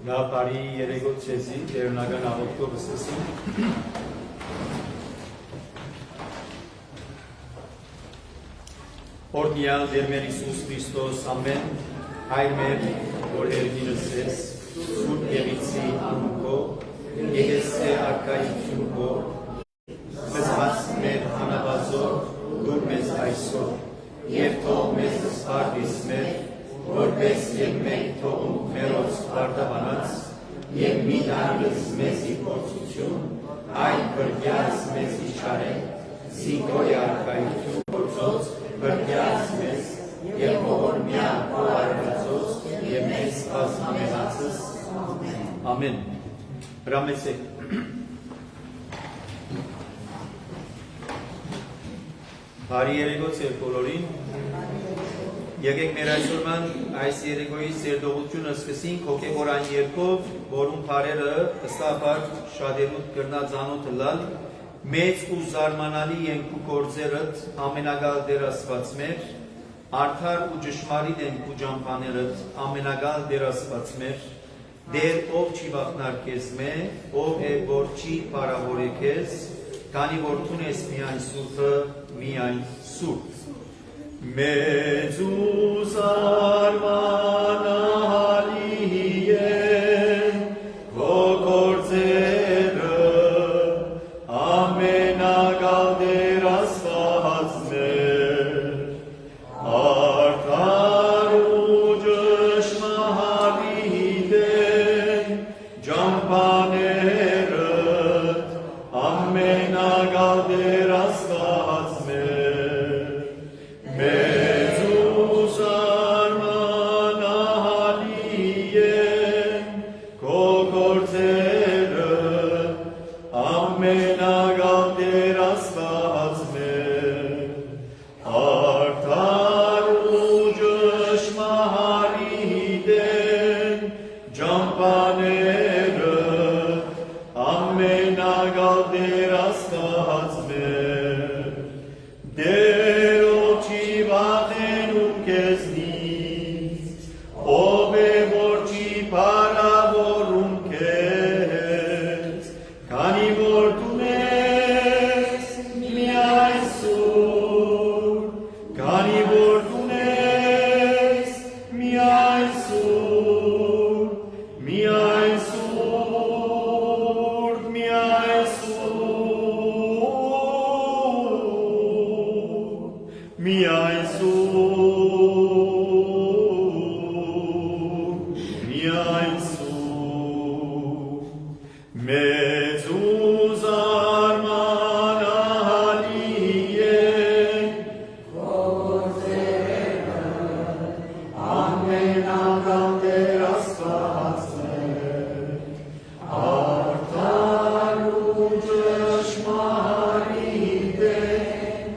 Նապարի երեգոտ չեզի, դերնական աղոտքով ըսկսին։ Օրդիալ դեր մեր Իսուս Քրիստոս, ամեն, հայր մեր, որ երգինս ես, սուրբ եղիցի անունքո, եղեսե արկայությունքո, մզված մեր հանավազով, դուր մեզ այսօր, և թող մեզ սպարդիս մեր, որպես և մենք թողում մերոց պարտավանած, և մի դանրս մեզի փորձություն, այն բրգյաց մեզի չարեն, սիկոյ արկայություն փորձոց, բրգյաց մեզ, և ողորմյա փողարվածոց, և մեզ կազմամեղացս, ամեն, հրամեցեք, բարի երեգոց և բոլորին, եկեք մեր այսօրման այս երեգոյի սերդողությունը սկսինք հոգևորային երկով, որում պարերը ըստապար շադերուտ կրնա ծանոթ լալ, մեծ ու զարմանալի ենք ու գործերըտ ամենագալ դեր ասված մեր, արդար ու ճշմարիտ ենք ու ճամպաներըտ ամենագալ դեր ասված մեր, դեր ով չի վախնար կեզ մե, ով է որ չի պարավոր է կեզ, քանի որ տունես միայն սուրբը, միայն սուրբ։ Մեծ ու զարմանալի են քո գործերը, ամենագալ դեր ասված մեր, արդար ու ճշմարիտ են ճամպաներըտ, ամենագալ դեր ասված մեր, մեծ ու զարմանալի են քո գործերը, ամենագալ դեր ասված մեր, արդար ու ճշմարիտ են ճամպաները, ամենագալ դեր ասված մեր, դերով չի վախենում քեզնից, ով է որ չի պարավորում քեզ, քանի որ տունես միայն սուրբ, քանի որ տունես միայն սուրբ, միայն սուրբ, միայն սուրբ, միայն սուրբ, միայն սուրբ, մեծ ու զարմանալի են քո գործերը, ամենագալ դեր ասված մեր, արդար ու ճշմարիտ են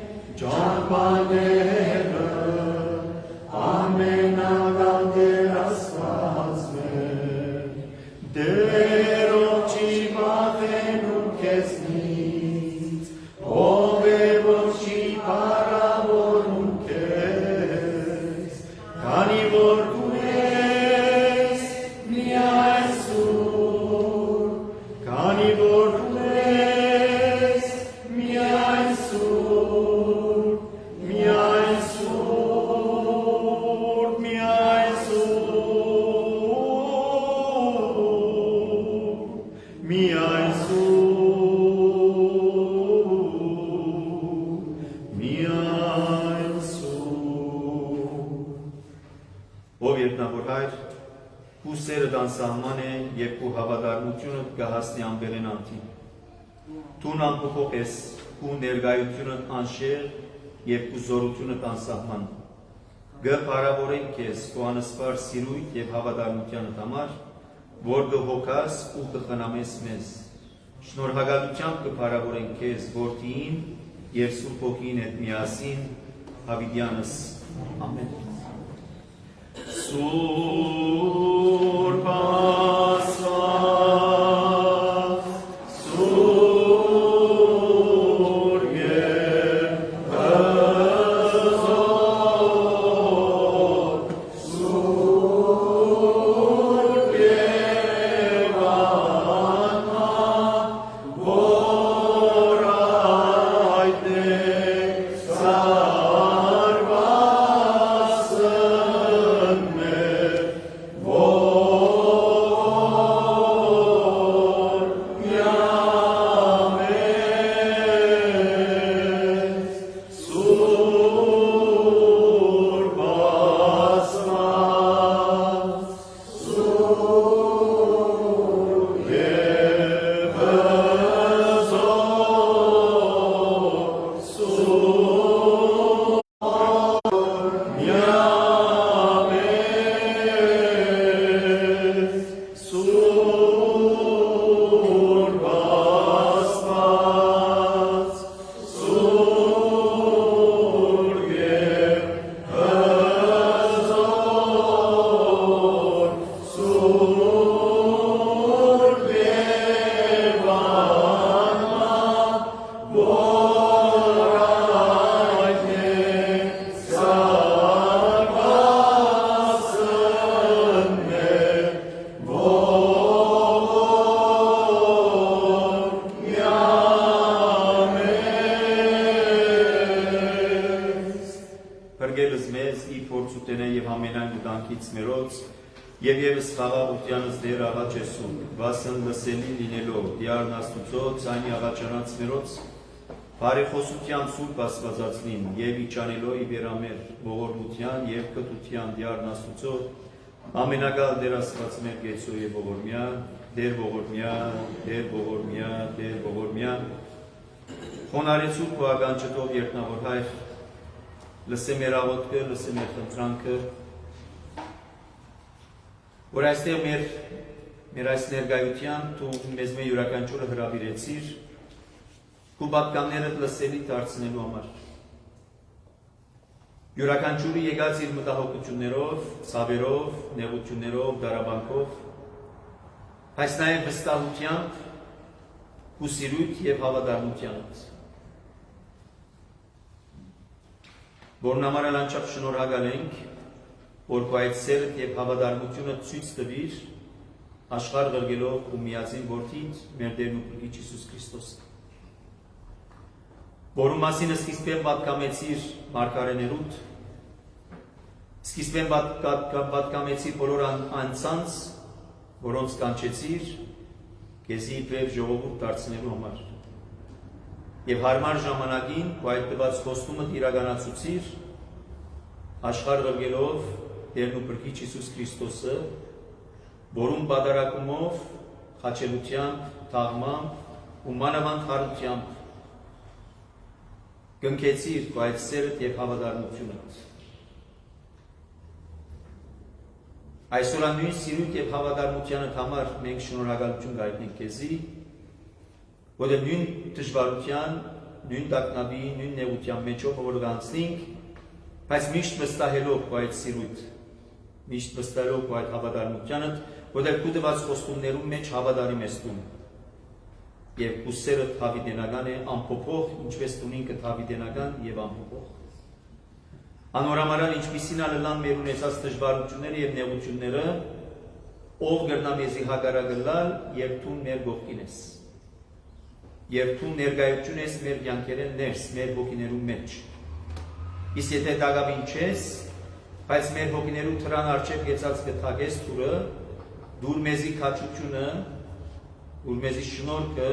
ճամպաները, ամենագալ դեր ասված մեր, դերով չի վախենում քեզնից, ով է որ չի պարավորում քեզ, քանի որ տունես միայն սուրբ, քանի որ տունես միայն սուրբ, միայն սուրբ, միայն սուրբ, միայն սուրբ, միայն սուրբ։ Ով ետնավոր հայր, քու սերը դանսահման է և քու հավատարմությունըտ կհասնի ամբերեն անթին։ Տուն ամփոփող ես քու ներգայությունըտ անշեր և քու զորությունըտ անսահման։ Գը պարավորեն քեզ քու անսպար սիրույթ և հավատարմությանըտ համար, որ կհոգաս ու կխնամես մեզ։ Շնորհակալությամբ կպարավորեն քեզ որդիին և Սուրբ Հոգին հետ միասին հավիտյանս։ Ամեն։ Սուրբ ասված, սուրբ և հզոր, սուրբ և կյանքից մերոց եւ եւս խաղաղությանս դեր աղաչ է սուրբ, վասն լսելի լինելով դիարն Աստուծո ցանի աղաչանած մերոց բարեխոսության սուրբ Աստվածածնին եւ իջանելով իբերամեր ողորմության եւ կտության դիարն Աստուծո ամենագալ դեր Աստված մեր գեցու եւ ողորմյա դեր ողորմյա խոնարեցուկ ու ագանչտով երկնավոր հայր լսե մեր աղոթքը, լսե մեր խնդրանքը, որ այստեղ մեր այս ներկայության դու մեզ մեր յուրաքանչյուրը հրավիրեցիր քո պատկանները լսելի դարձնելու համար։ Յուրաքանչյուրը եկած իր մտահոգություններով, ցավերով, նեղություններով, դարաբանքով, բայց նաև վստահությամբ, հուսիրույթ եւ հավատարմությամբ։ Որն համար անչափ շնորհակալ ենք, որ քո այդ սերը եւ հավատարմությունը ցույց տվիր աշխարհ ղրգելով ու միածին որդիդ մեր Տերն ու Փրկիչ Հիսուս Քրիստոսը։ Որում մասին սկիզբեն պատկամեցիր մարգարեներուդ, սկիզբեն պատկամեցիր բոլոր անցանց, որոնց կանչեցիր, քեզի իբրև ժողովուրդ դարձնելու համար։ Եվ հարմար ժամանակին քո այդ տված խոստումը իրականացուցիր, աշխարհ ղրգելով Տերն ու Փրկիչ Հիսուս Քրիստոսը, որում պատարակումով, խաչելությամբ, թաղմամբ ու մանավանդ հարությամբ կնքեցիր քո այդ սերդ եւ հավատարմությունդ։ Այսօր նույն սիրույթ եւ հավատարմությանդ համար մենք շնորհակալություն կայտնենք քեզի, որը նույն դժվարության, նույն տագնապի, նույն նեղության մեջով որ գանցնենք, բայց միշտ վստահելով քո այդ սիրույթ, միշտ վստահելով քո այդ հավատարմությանդ, որտեղ քո տված խոստումներում մեջ հավատարիմ ես դու։ Եվ ուսերը հավիտենական է ամփոփող, ինչպես տունինքը հավիտենական եւ ամփոփող։ Անորամարան ինչպիսին ալլան մեր ունեցած դժվարությունները եւ նեղությունները, ով գրնա մեզի հագարագլալ եւ դու մեր գողքին ես։ Եվ դու ներկայություն ես մեր կյանքերեն ներս, մեր հոգիներու մեջ։ Իսկ եթե դակավին չես, բայց մեր հոգիներու թրան արչեւ գեցած կթագես դուրը, դուր մեզի քաչությունը որ մեզի շնորհքը,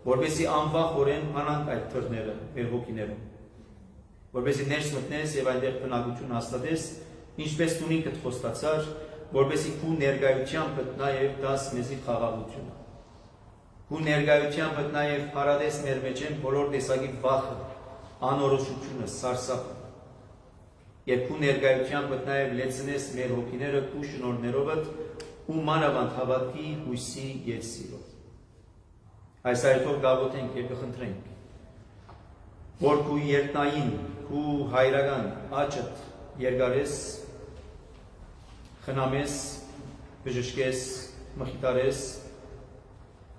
որպեսզի անվախորեն անանք այդ թռները մեր հոգիներում, որպեսզի ներս մտնես եւ այնտեղ բնակություն հաստատես, ինչպես տունինքդ խոստացար, որպեսզի քու ներկայությամբ նաև դաս մեզի խաղաղությունը, քու ներկայությամբ նաև հարադես մեր մեջ են բոլոր տեսակի վախը, անորոշությունը, սարսափը, եւ քու ներկայությամբ նաև լեցնես մեր հոգիները քու շնորհներովդ ու մանավանդ հավատքի հույսի եցիրով։ Այս այդով գաղութենք եւ կխնդրենք, որ քու երկնային, քու հայրական աճդ երկարես, խնամես, բժշկես, մխիտարես,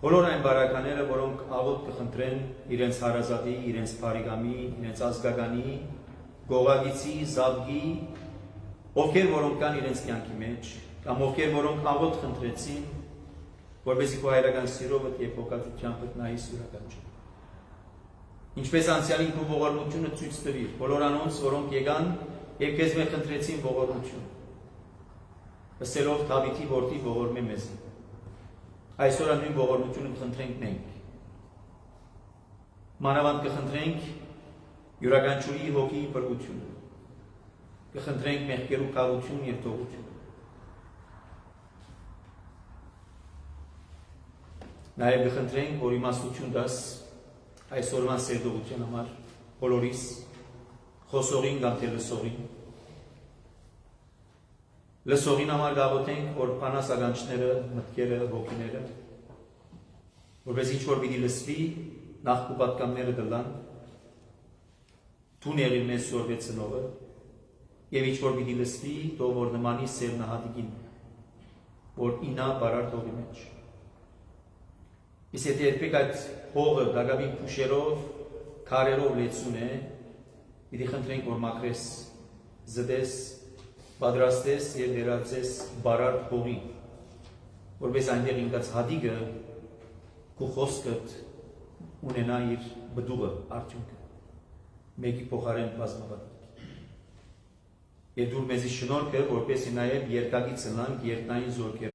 բոլոր այն բարակաները, որոնք աղոտ կխնդրեն իրենց հարազատի, իրենց բարիկամի, իրենց ազգականի, գողագիցի, զավգի, ովքեր որոնք կան իրենց կյանքի մեջ, կամ ովքեր որոնք աղոտ խնդրեցին, որպեսզի քո հայրական սիրովդ եւ հոգածությամբ նայես յուրաքանչյուր։ Ինչպես անցյալին քո ողորմությունը ցույց տվիր, բոլոր անոնց, որոնք եկան եւ քեզ մեր խնդրեցին ողորմություն։ Ըսելով Դավիթի որդի ողորմե մեզ։ Այսօր նույն ողորմությունը կխնդրենք մենք։ Մանավանդ կխնդրենք յուրաքանչյուրի հոգի բրգությունը։ Կխնդրենք մեղքերու կավություն եւ թողություն։ Նաև կխնդրենք, որ իմաստություն դաս այսօրվան սերտողության համար բոլորիս, խոսողին կամ թե լսողին։ Լսողին համար գաղութենք, որ պանաս ագանչները, մտքերը, հոգիները, որպես ինչ-որ պիտի լսվի, նախ կու պատկամները դլան, թուն եղիր մեզ սորվե ծնողը, և ինչ-որ պիտի լսվի, թող որ նմանի սերնահատիկին, որ ինա բարար թողի մեջ։ Իսկ եթե երբեք այդ հողը դակավին փուշերով, քարերով լեցուն է, պիտի խնդրենք, որ մաքրես, զդես, պատրաստես եւ վերածես բարար հողի, որպես այնտեղ ինքած հադիգը քո խոսքդ ունենա իր բդուղը, արդյունքը, մեկի փոխարեն բազմավատիկ։ Եվ դուր մեզի շնորհքը, որպեսզի նաև երկակից լանք երկնային զորքեր։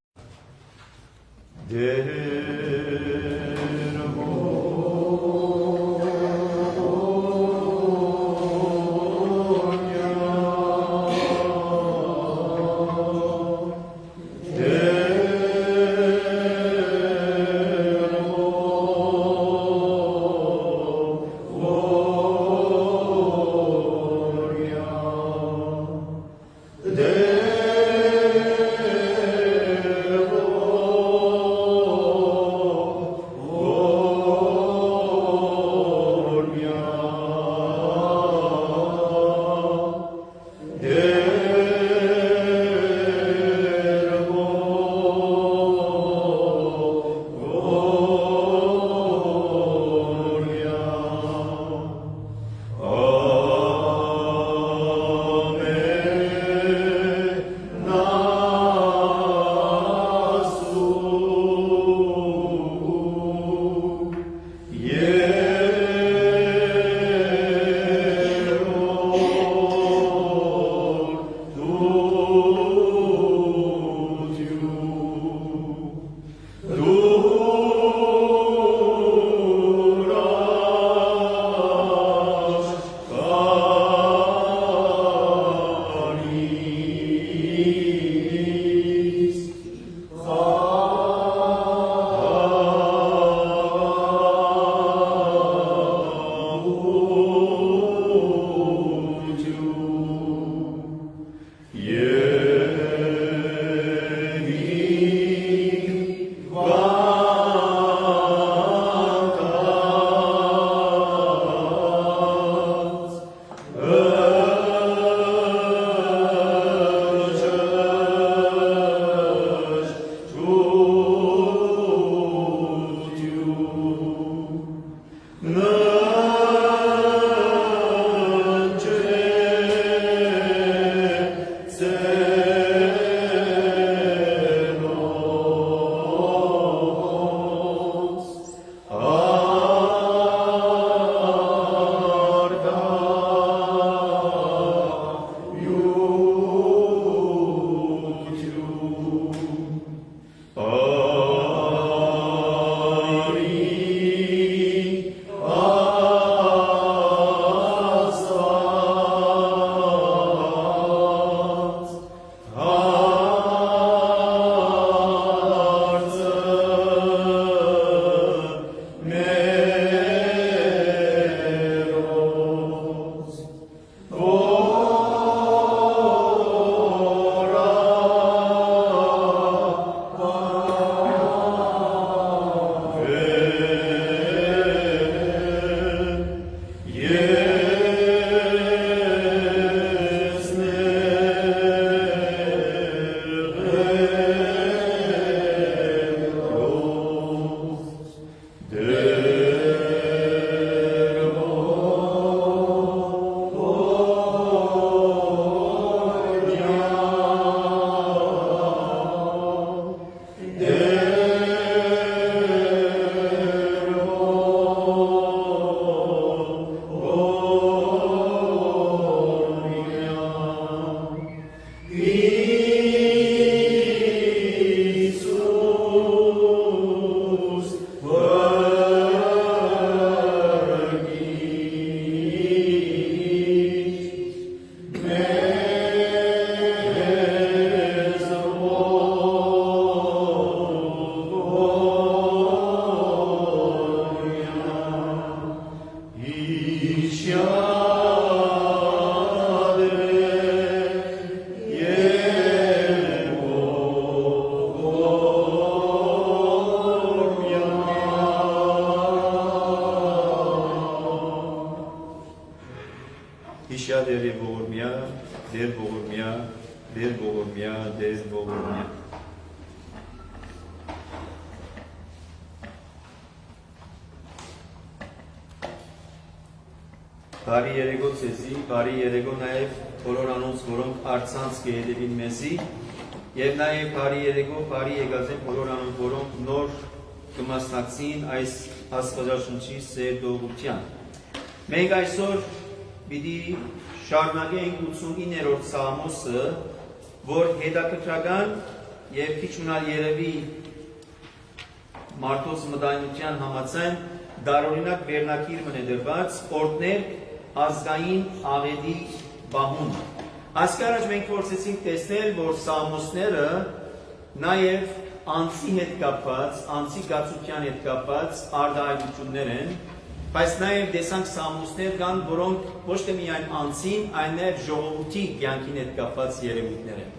Իշա դեր ողորմյա, դեր ողորմյա, դեր ողորմյա, դեր ողորմյա։ Բարի երեգո ցեզի, բարի երեգո նաև բոլոր անոնց, որոնք արցանց կհետևին մեզի, եւ նաև բարի երեգո, բարի եկած են բոլոր անոնք, որոնք նոր կմասնակցին այս աստվածաշնչի սեր դողության։ Մենք այսօր պիտի շարունակենք 89-րդ Սամոսը, որ հետաքրքրական եւ քիչ մնալ երևի մարդոց մտայնության համաձայն դարօրինակ վերնակիր մնե դրված օրդներ ազգային աղետի բահուն։ Այսքան մենք փորձեցինք տեսնել, որ Սամոսները նաեւ անձի հետ կապված, անձի գացության հետ կապված արտահայտություններ են, բայց նաև տեսանք Սամոսներ կան, որոնք ոչ թե միայն անձին, այլ նաև ժողովրդի կյանքին հետ կապված երևույթներ են։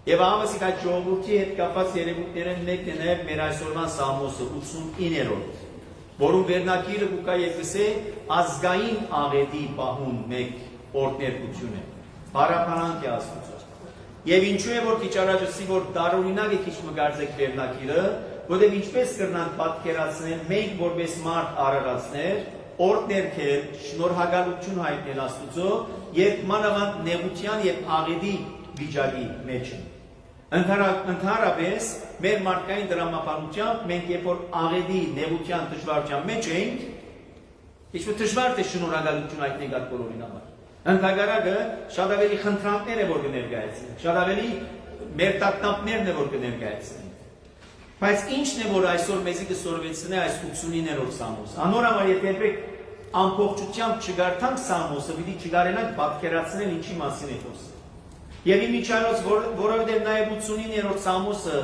Եվ ահավասիկ այդ ժողովրդի հետ կապված երևույթներն մեկն է նաև մեր այսօրվան Սամոսը 89-րդ, որում վերնակիրը կուկա եկսե ազգային աղետի պահուն մեկ օրդներկություն է, բարապանանք է Աստուծո։ Եվ ինչու է որ քիչ առաջ ասի, որ դարօրինակ է քիչ մգարձեք վերնակիրը, որտեղ ինչպես կրնանք պատկերացնել մենք որպես մարդ արարածներ, օրդներքեր, շնորհակալություն հայտնել Աստուծո, երբ մանավանդ նեղության եւ աղետի վիճակի մեջ են։ Ընդհանրապես մեր մարդկային դրամապանությամբ մենք երբ որ աղետի, նեղության, դժվարության մեջ ենք, ինչ-որ դժվար է շնորհակալություն հայտնենք այդ բոլորին համար։ Ընդհանրակը շատ ավելի խնդրանքներ է որ կներկայացնենք, շատ ավելի մեր տագնապներն է որ կներկայացնենք։ Բայց ինչն է որ այսօր մեզի կսորվեցնի այս 89-րդ Սամոսը։ Անորամար եթե երբեք ամբողջությամբ չգարթանք Սամոսը, պիտի չգարենանք պատկերացնել ինչի մասին է խոսքը։ Եվ իմիջիայլոց որովհետև նաև 89-րդ Սամոսը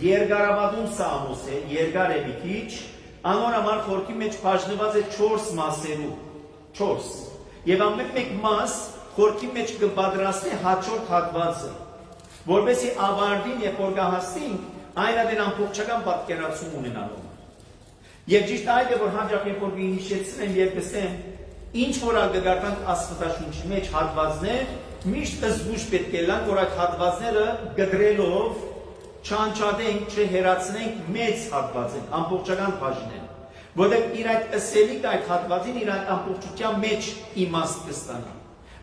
երկարավատուն Սամոս է, երկար է մի քիչ, անորամար խորքի մեջ բաժնված է 4 մասերու, 4 Եվ ամեն մեկ մաս խորքի մեջ կպատրաստի հաջորդ հատվածը, որպեսզի ավարտին երբ որ կհասնենք, այն adեն ամբողջական պատկերացում ունենալու։ Եվ ճիշտ այդ է որ հաջող երբ որ կհիշեցնեմ եւ կսեմ, ինչ որ ալգարտանք Աստվածաշունչի մեջ հատվածներ, միշտ զգուշ պետք է լան, որ այդ հատվածները գդրելով չանչադենք, չհերացնենք մեծ հատվածեն, ամբողջական բաժնեն։ Որտեղ իր այդ ըսելիք այդ հատվածին իր այդ ամբողջության մեջ իմաստ կստանա։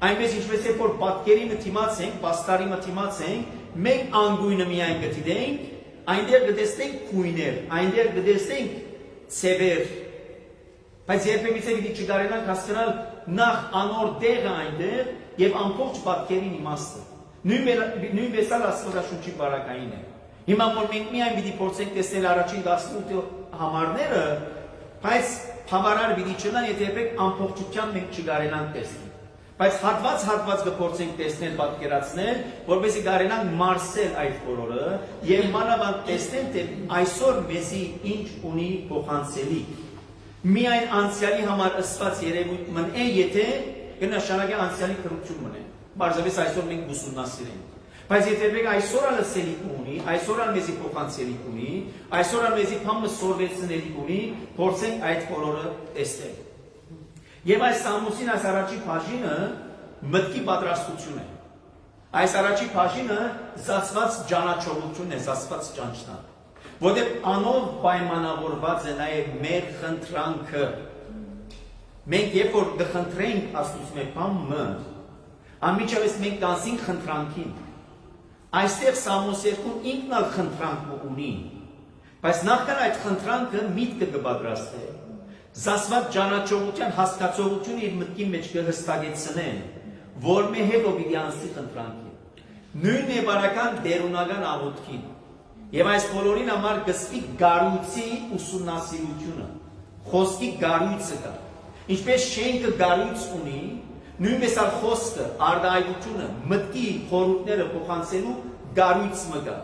Այնպես ինչպես է որ պատկերի մտիմաց ենք, պաստարի մտիմաց ենք, մենք անգույնը միայն կդիտենք, այնտեղ կտեսնենք քույներ, այնտեղ կտեսնենք ցևեր։ Բայց երբեմիցե պիտի չկարենանք հասկանալ նախ անոր դեղը այնտեղ եւ ամբողջ պատկերին իմաստը։ Նույնպես Աստվածաշունչի բարակային է։ Հիմա որ մենք միայն պիտի փորձենք տեսնել առաջին 18 համարները, բայց բավարար պիտի չլան, եթե երբեք ամբողջությամբ մենք չկարենանք տեսնել։ Բայց հատված կփորձենք տեսնել, պատկերացնել, որպեսզի կարենանք մարսել այդ բոլորը եւ մանավանդ տեսնել, թե այսօր մեզի ինչ ունի փոխանցելիք։ Միայն անցյալի համար ըսված երևույթ մնե, եթե կնշանակի անցյալի քրություն մնե։ Բարձրապես այսօր մենք ուսումնասիրենք։ Բայց եթե երբեք այսօր ալսելիք ունի, այսօր ալ մեզի փոխանցելիք ունի, այսօր ալ մեզի փամը սորվեցնելիք ունի, փորձենք այդ բոլորը տեսնել։ Եվ այս Սամոսին այս առաջի բաժինը մտքի պատրաստություն է։ Այս առաջի բաժինը զացված ճանաչողություն է, զացված ճանչնա։ Որտեղ անով պայմանավորված է նաև մեր խնդրանքը։ Մենք երբ որ կխնդրենք Աստծուց մեր բանը, անմիջապես մենք կանցինք խնդրանքին։ Այստեղ Սամոս 2 ինքն ալ խնդրանք ունի, բայց նախքան այդ խնդրանքը միտքը կպատրաստի, զասված ճանաչողության հասկացողությունը իր մտքի մեջ կհստակեցնեն, որ մեր հետո պիտի անցնի խնդրանքին։ Նույն է բարական դերունական աղոթքին։ Եվ այս բոլորին համար գծվի գարույցի ուսումնասիրությունը, խոսքի գարույցը կա։ Ինչպես շենքը գարույց ունի, նույնպես ալ խոսքը, արտահայտությունը, մտքի խորհուրդները փոխանցելու գարույց մգա։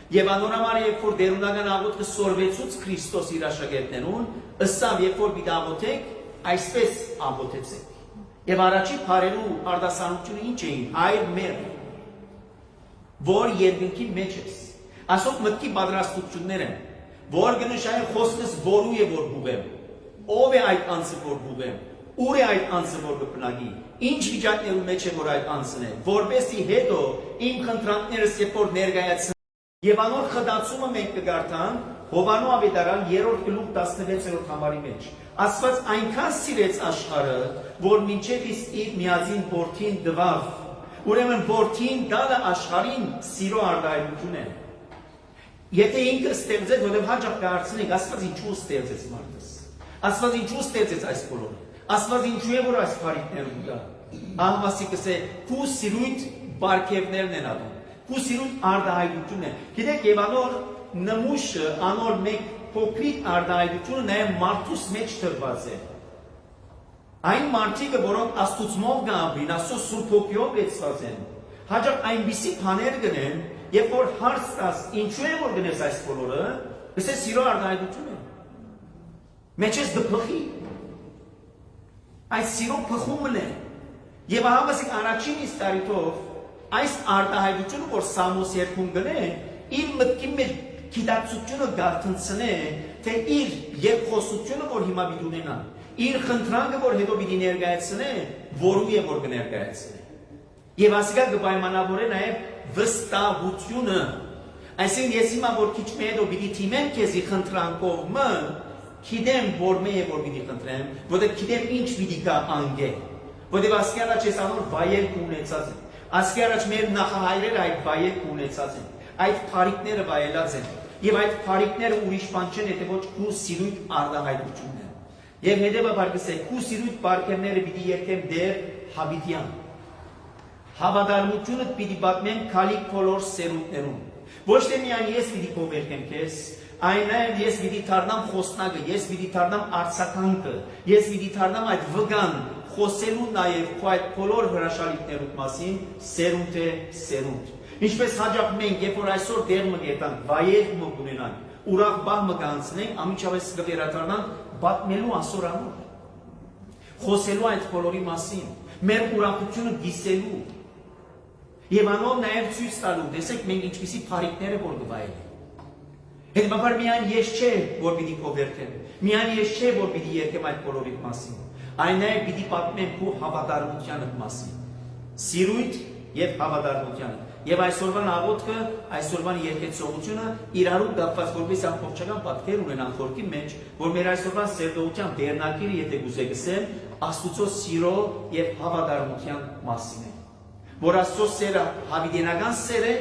Եվ անորամար երբ որ դերունական աղոթքը սորվեցուց Քրիստոս իր աշակերտներուն, ըսավ երբ որ պիտի աղոթեք, այսպես աղոթեցեք։ Եվ առաջի բարերու արտասանությունը ինչ էին, այր մեր, որ երկնքի մեջ ես։ Ասոք մտքի պատրաստություններ են, որ կնշանակի խոսքս որու է որ բուղեմ, ով է այդ անձը որ բուղեմ, ուր է այդ անձը որ կպնագի, ինչ վիճակներու մեջ է որ այդ անձն է, որպեսզի հետո իմ խնդրանքներս երբ որ ներկայացնեմ։ Եվ անոր խտացումը մենք կգարտանք Հովանու ավետարան 3-րդ գլուխ 16-րդ համարի մեջ։ Աստված այնքան սիրեց աշխարհը, որ մինչև իսկ իր միածին որդին տվավ։ Ուրեմն որդին դալը աշխարհին սիրո արտահայտություն է։ Եթե ինքը ստեղծեց, որովհետև հաջող կհարցնենք, Աստված ինչու ստեղծեց մարդս։ Աստված ինչու ստեղծեց այս բոլորը։ Աստված ինչու է որ այս բարիքները ունի։ Ահմասի կսե քու սիրույթ բարգևներն են անում։ Քու սիրույթ արդահայտությունն է։ Գիտեք, եւ անոր նմուշը, անոր մեկ փոքրիկ արդահայտությունը նաեւ մարդուս մեջ տրված է։ Այն մարդիկը, որոնք աստուծմով գաբին, աստծո սուրբ հոգիով լեցված են, հաջող այնպիսի բաներ գնեն, երբ որ հարց տաս, ինչու է որ գնես այս բոլորը, գսես սիրո արդահայտություն է։ Մեջես դպխի։ Այս սիրո փխումն է։ Եվ ահամասիկ առաջին իսկ տարիքով այս արտահայտությունը, որ Սամոս երկում գնե, իր մտքի մեջ գիտակցությունը գարթնցնե, թե իր երկխոսությունը, որ հիմա պիտի ունենա, իր խնդրանքը, որ հետո պիտի ներկայացնե, որու է որ կներկայացնե։ Եվ ասիկա կպայմանավորե նաև վստահությունը։ Այսինքն ես հիմա որ քիչ մե հետո պիտի թիմեմ քեզի խնդրանքով մը, գիտեմ որ մե է որ պիտի խնդրեմ, որտեղ գիտեմ ինչ պիտի գա անգե։ Որտեղ ասկի առաջ ես անոր վայելք ունեցած են։ Ասկի առաջ մեր նախահայրերը այդ վայելք ունեցած են։ Այդ փարիկները վայելած են։ Եվ այդ փարիկները ուրիշ բան չեն, եթե ոչ քու սիրույթ արդահայտությունն են։ Եվ հետևաբար գսե քու սիրույթ բարգևները պիտի երկեմ դեր հավիտյան։ Հավատարմությունը պիտի պատմեմ քալիք բոլոր սերունդներում։ Ոչ թե միայն ես պիտի կողերքեմ քեզ, այն նաև ես պիտի դառնամ խոսնակը, ես պիտի դառնամ արձագանքը, ես պիտի դառնամ այդ վգան խոսելու նաև քո այդ բոլոր հրաշալիքներուդ մասին սերունդ է սերունդ։ Ինչպես հաջող մենք, երբ որ այսօր դեր մը գետանք, վայել մը ունենանք, ուրախ բահ մը կանցնենք, ամիջավես կվերադառնանք պատմելու ասոր անոր։ Խոսելու այդ բոլորի մասին, մեր ուրախությունը գիսելու։ Եվ անով նաև ցույց տալու, տեսեք մենք ինչպիսի փարիկներ է որ գվայել։ Հետևաբար միայն ես չէ, որ պիտի կովերքեմ, միայն ես չէ, որ պիտի երկեմ այդ բոլորի մասին, այն նաև պիտի պատմեմ քո հավատարմության մասին, սիրույթ եւ հավատարմությանը։ Եվ այսօրվան աղոթքը, այսօրվան երկեցողությունը իրարու կապված որպես ամբողջական պատկեր ունենան խորքի մեջ, որ մեր այսօրվան սերտողության բերնակիրը, եթե գուզե գսեմ, Աստուծո սիրո եւ հավատարմության մասին է։ Որ Աստծո սերը հավիտենական սեր է,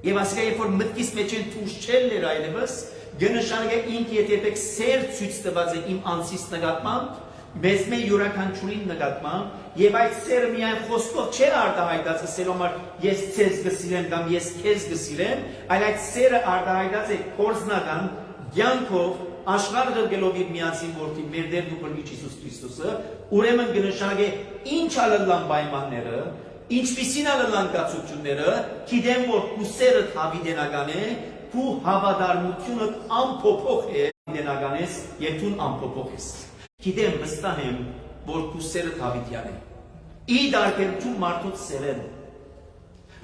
եւ ասիկա երբ որ մտքիս մեջ են դուրս չելներ այլևս, գնշանը ինք եթե սեր ցույց տված է իմ անձիս նկատմամբ, մեզ մեր յուրաքանչյուրին նկատմամբ, եւ այդ սերը միայն խոսքով չէ արտահայտած, ասելով համար ես ցեզ գսիրեմ կամ ես քեզ գսիրեմ, այլ այդ սերը արտահայտած է կորզնական ցանկով աշխարհը գելով իր միածին որդի մեր Տեր ու Բնի Հիսուս Քրիստոսը, ուրեմն գնշանը ինչ ալլան պայմանները, ինչպիսին ալլան կացությունները, գիտեմ որ քու սերը հավիտենական է, քու հավատարմությունը անփոփոխ է, հավիտենական ես եւ դու անփոփոխ ես։ Գիտեմ վստահ եմ, որ քու սերը հավիտյան է։ Ի դարբերություն մարդոց սերեն,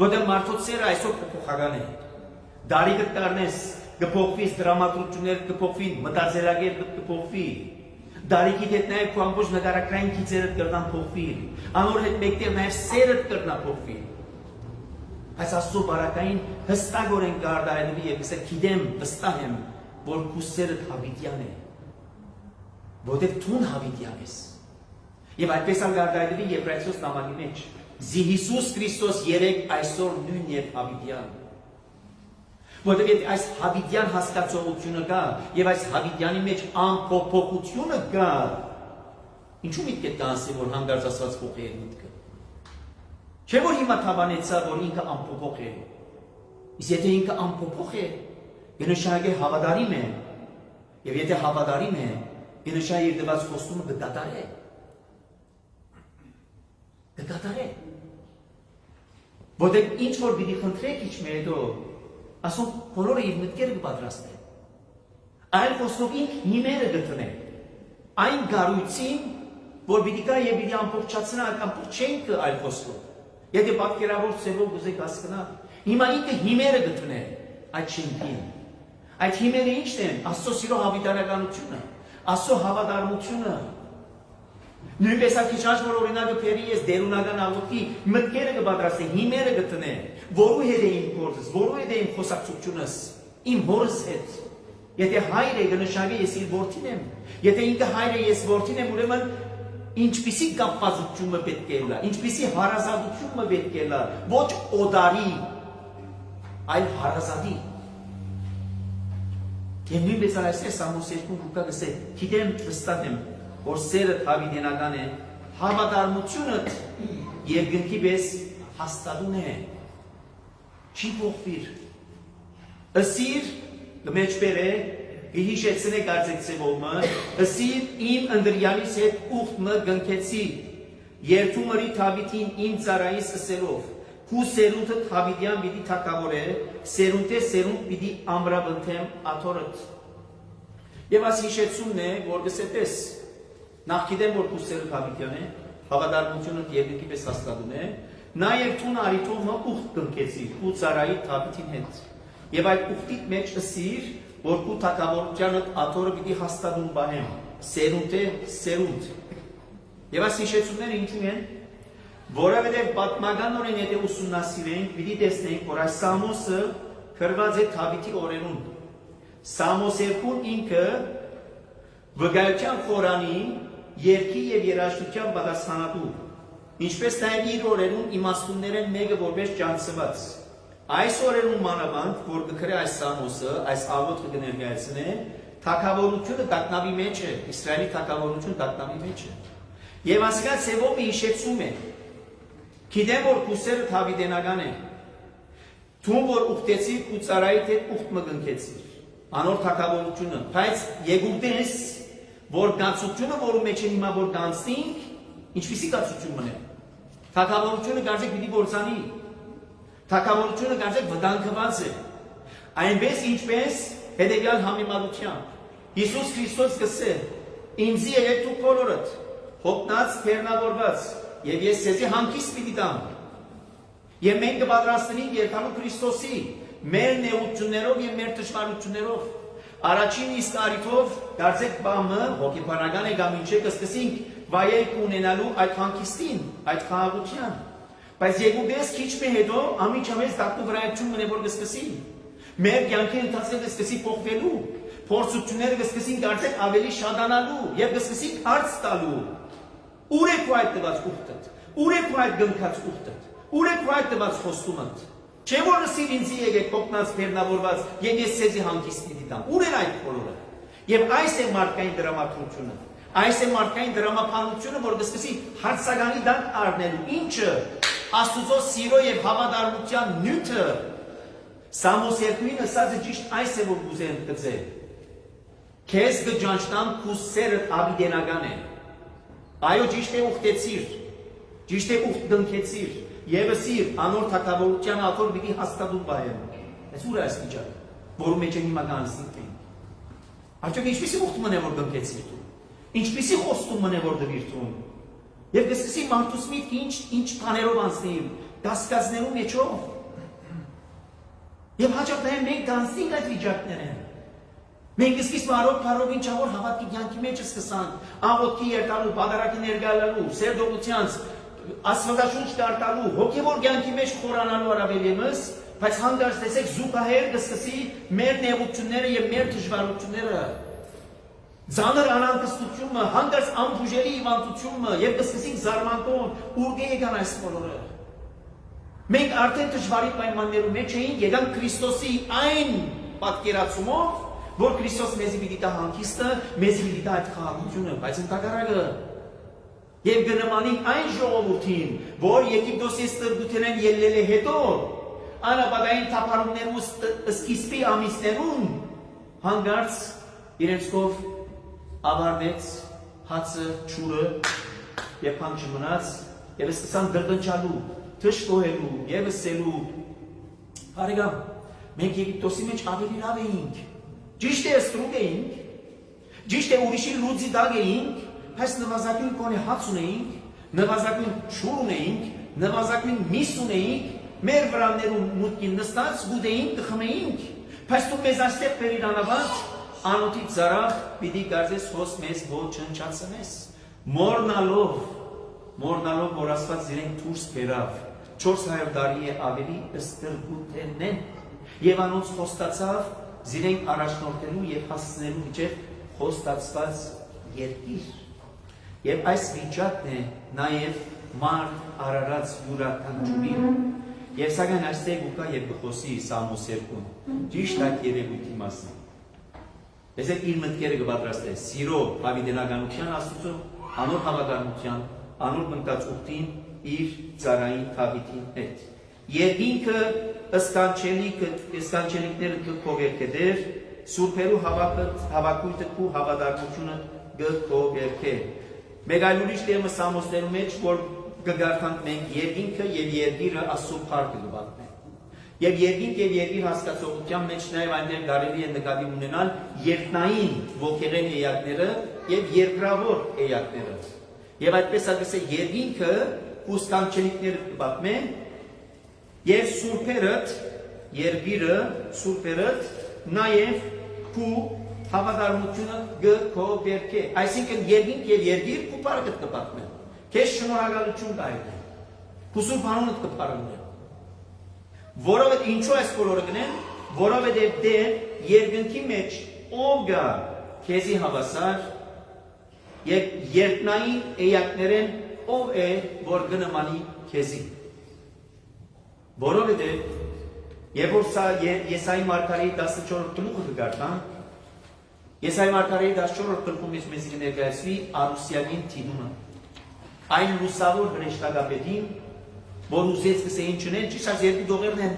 որտեղ մարդոց սերը այսօր փոփոխական է։ Դարի կտարնես կփոխվի, դրամատուրգներ կփոխվի, մտածելակերպը կփոխվի։ Դարիքի հետ նաև քո ամբողջ նկարագրային գիծերը կրնան փոխվի։ Անոր հետ մեկտեղ նաև սերը կրնա փոխվի։ Այս Աստծո բարակային հստակորեն կարտահայտվի եւ ասա գիտեմ, վստահ եմ, որ քու սերը հավիտյան է։ Որտեղ դու հավիտյան ես։ Եվ այդպես ալ կարտահայտվի Եբրայեցոս նամակի մեջ։ Զի Հիսուս Քրիստոս երեք այսօր նույն եւ հավիտյան։ Որտեղ այս հավիտյան հասկացողությունը կա եւ այս հավիտյանի մեջ անփոփոխությունը կա, ինչու միտք է կանսի որ հանգարց ասված փոխի է միտքը։ Չէ որ հիմա թավանեցա որ ինքը անփոփոխ է։ Իսկ եթե ինքը անփոփոխ է, գնշահագե հավատարիմ է։ Եվ եթե հավատարիմ է, գնշահի իր դված խոստումը կդատարե։ Կդատարե։ Որտեղ ինչ որ պիտի խնդրեք ինչ մեր հետո ասում բոլորը իր մտքերը կպատրաստեն։ Այլ խոսքով ինք հիմերը գտնե։ Այն գարույցին, որ պիտի կա եւ պիտի ամբողջացնա ամբողջ չենքը այլ խոսքով։ Եթե պատկերավոր ծևով գուզեք հասկանալ, հիմա ինքը հիմերը գտնե այդ չենքին։ Այդ հիմերը ի՞նչն են։ Աստծո սիրո հավիտյանականությունը, Աստծո հավատարմությունը։ Նույնպես ակիչաշ որ օրինակը փերի ես դերունական աղոթքի մտքերը կպատրաստի, հիմերը գտնե, որու հետ է իմ գործս, որու հետ է իմ խոսակցությունս, իմ հորս հետ։ Եթե հայր է գնշագե ես իր որդին եմ, եթե ինքը հայր է ես որդին եմ, ուրեմն ինչպիսի կապվածությունը պետք է լա, ինչպիսի հարազատությունը պետք է լա, ոչ օդարի, այլ հարազատի։ Եվ նույնպես այսպես Սամոս 2 Լուկա գսե, գիտեմ վստահ եմ, որ սերը հավիտենական է, Հավատարմությունդ երկնքի պես հաստատուն է։ Չի փոխվիր։ Ասիր գմեջբեր է գիհիշեցնե գարձեցևոմը, ասիր իմ ընդրյալիս հետ ուխտմը գնքեցի, երթումըրի թավիտին իմ ծարայիս ասելով, Քու սերունդը թավիդյան պիտի թակավոր է, սերունդ է սերունդ պիտի ամրաբնթեմ աթորըտ։ Եվ աս հիշեցումն է, որ գսետես, նախքիդեմ, որ քու սերը թավիդյան է, հավադարմությունըտ երկնքի պես հաստատուն է, նաև թուն արիթոմը ուխտ կնկեցի, քու ծարայի թավիդին հետ։ Եվ այդ ուխտիտ մեջ ասիր, որ քու թակավորությանըտ աթորը պիտի հաստատուն բահեմ, սերունդ է սերունդ։ Եվ աս հիշեցումները ինչու են, Որովհետև պատմականորեն եթե ուսումնասիրենք, պիտի տեսնենք, որ այս Սամոսը գրված է Դավիթի օրերուն։ Սամոս 2-ն ինքը վկայության խորանի, երգի եւ երաժշտության պատասխանատու, ինչպես նաև իր օրերուն իմաստուններեն մեկը որպես ճանցված։ Այս օրերուն մանավանդ, որ գկրե այս Սամոսը, այս աղոթքը կներկայացնե, թագավորությունը տագնապի մեջ է, Իսրայելի թագավորությունը տագնապի մեջ է։ Եվ ասկա ծևոմը հիշեցում է Գիտեմ, որ կուսերը թավիդենական է, թուն, որ ուխտեցիր ու ծարայիդ հետ ուխտ մը գնքեցիր, անոր թագավորությունը, բայց եկուտես, որ գացությունը, որու մեջ է հիմա, որ գանցնինք, ինչպիսի գացություն մնե, թագավորությունը գարձեք պիտի գործանի, թագավորությունը գարձեք վտանգված է, այնպես ինչպես հետևյալ համեմատությամբ, Հիսուս Քրիստոս գսե, ինձի եղեք դուք բոլորդ, հոգնած, բեռնավորված, Եվ ես սեզի հանգիստ պիտի տամ։ Եվ մենք կպատրաստենք երկալու Քրիստոսի, մեր նեղություններով և մեր դժվարություններով։ Առաջին իսկ առիթով դարձեք բամը, հոգեբանական է կամ ինչ է կսկսենք վայելք ունենալու այդ հանգիստին, այդ խաղաղության։ Բայց եկուտես քիչ մի հետո ամիջամեզ դատու վրայություն մնե որ կսկսի։ Մեր կյանքի ընթացքը կսկսի փոխվելու, փորձությունները կսկսին դարձեք ավելի շատանալու և կսկսի հարց տալու։ Ուր է քո այդ տված ուխտդ, ուր է քո այդ գնքած ուխտդ, ուր է քո այդ տված խոստումդ, չէ որ լսիր ինձի եկեք հոգնած բեռնավորված և ես սեզի հանգիստ պիտի տամ, ուր էր այդ բոլորը։ Եվ այս է մարդկային դրամատուրգությունը, այս է մարդկային դրամապանությունը, որ կսկսի հարցականի դանք առնելու, ինչը Աստուծո սիրո և հավատարմության նյութը, Սամոս 2-ին ասածը ճիշտ այս է, որ կուզեն կծել, քեզ կջանչնամ քու սերդ ավիդենական է, Այո ճիշտ է ուխտեցիր, ճիշտ է ուխտ գնքեցիր, և ասիր անոր թագավորության աթոր պիտի հաստատուն բայեմ, ես ուր է այս վիճակը, որում մեջ է հիմա գանցնիկ ենք, արդյոք ինչպիսի ուխտ մն է, որ գնքեցիր դու, ինչպիսի խոստում մն է, որ դվիր դրում, և կսկսի մարդուս միտք ինչ բաներով անցնեիմ, կասկածներում եչով, և հաճախ նաև մենք գանցնենք այդ վիճակներ են, Մենք սկիզբ արով պարով ինչավոր հավատքի կյանքի մեջ սկսանք, աղոթքի երթալու, պատարագի ներգալալու, սերդողությանց, աստվածաշունչ դարտալու, հոգևոր կյանքի մեջ խորանալու առավելեմս, բայց հանդարտ տեսեք զուգահեռ կսկսի մեր նեղությունները և մեր դժվարությունները, ձանր անհանգստությունը, հանդարտ անբուժելի հիվանդությունը և կսկսենք զարմանքով, ուր եկան այս բոլորը։ Մենք արդեն դժվարի պայմաններում մեջ էինք, եկան Քրիստոսի այն պատկերացումով, որ Քրիստոս մեզի պիտի տա հանգիստը, մեզի պիտի տա այդ խաղաղությունը, բայց ընդհակառակը եւ գնմանին այն ժողովրդին, որ Եգիպտոսի ստրգութենեն ելնել է հետո, անապատային թափառումներու սկիզբի ամիսներուն հանգարց իրենց կով ավարտեց հացը, ջուրը եւ փան չմնաց եւ սկսան դրդնչալու, թշկոհելու եւ ասելու Բարեկամ, մենք Եգիպտոսի մեջ ավելի լավ էինք Ճիշտ է ստրուկ էինք, ճիշտ է ուրիշի լուծի դագ էինք, բայց նվազագույն կոնե հաց ունեինք, նվազագույն ջուր ունեինք, նվազագույն միս ունեինք, մեր վրաններում մուտքին նստած գուտեինք, կխմեինք, բայց դու մեզ այստեղ բերիր անավանդ, անոթից զարախ պիտի կարծես հոս մեզ ոչնչացնես, մորնալով, որ Աստված իրենք դուրս բերավ, 400 տարի է ավելի ստրգութենեն, եւ անոնց խոստացավ Զիրենք առաջնորդելու և հասցնելու վիճև խոստացված երկիր։ Եվ այս վիճակն է նաև մարդ արարած յուրաքանչյուրին։ Եվ սակայն այստեղ ուկա և կխոսի Սամոս 2-ն, ճիշտ այդ երևույթի մասին։ Ես իր մտքերը կպատրաստե սիրո հավիտենականության Աստուծո, անոր հավատարմության անոր բնկած ուխտին իր ծարային թավիթին հետ։ Երկինքը ըսկանչելիքները կքովերքեդեր, սուրբերու հավաքույթը կու հավադարմությունը գքովերքե։ Մեկ այլ ուրիշ տերմը Սամոսներու մեջ, որ կգարթանք մենք երկինքը և երգիրը Աստծո փառքը կպատմեն։ Եվ երկինք և երգիր հասկացողության մեջ նաև այնտեղ կարելի է նկատի ունենալ երկնային ոգեղեն էակները և երկրավոր էակները։ Եվ այդպես ասել երկինքը ուսկանչելիքները կպատմեն և սուրբերըդ, երգիրը, սուրբերըդ նաև կու հավատարմությունը գքովերքե։ Այսինքն երկինք և երգիր կու փառքը կպատմեն։ Քեզ շնորհակալություն կայտնեն։ Քու սուրբ անունդ կփառնեն։ Որովհետև ինչու այս բոլորը գնեն, որովհետև դե երկնքի մեջ ով գա քեզի հավասար եւ երկնային էակներեն ով է որ կնմանի քեզի։ Որովհետև երբ որ սա Եսայի մարգարեի 14-րդ գլուխը կգարտան, Եսայի մարգարեի 14-րդ գլխում մեզ կներկայացվի Արուսյանին թիդումը։ Այն լուսավոր հրեշտակապետին, որ ուզեց կսեին չնել, ճիշտ այս երկու դողերն են,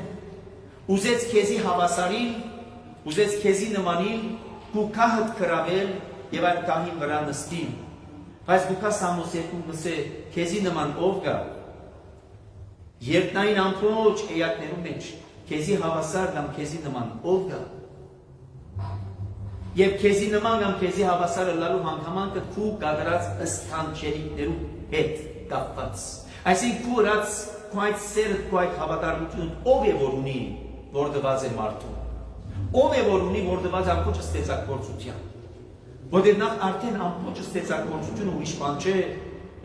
ուզեց քեզի հավասարին, ուզեց քեզի նմանին, գուքահդ կրավել և այդ կահին վրա նստին, բայց գուքա Սամոս երկում կսե քեզի նման ով գա, երկնային ամբողջ էակներու մեջ, քեզի հավասար կամ քեզի նման ով գա, և քեզի նման կամ քեզի հավասար ըլլալու հանգամանքը քու կադրած ըսկանչելիքներու հետ կապված։ Այսինքն քու ըրած քու այդ սերը, քու այդ հավատարմությունը ով է որ ունի, որ դված է մարդու։ Ով է որ ունի, որ դված ամբողջ ստեղծագործության։ Որտեղ նախ արդեն ամբողջ ստեղծագործությունը ուրիշ բան չէ,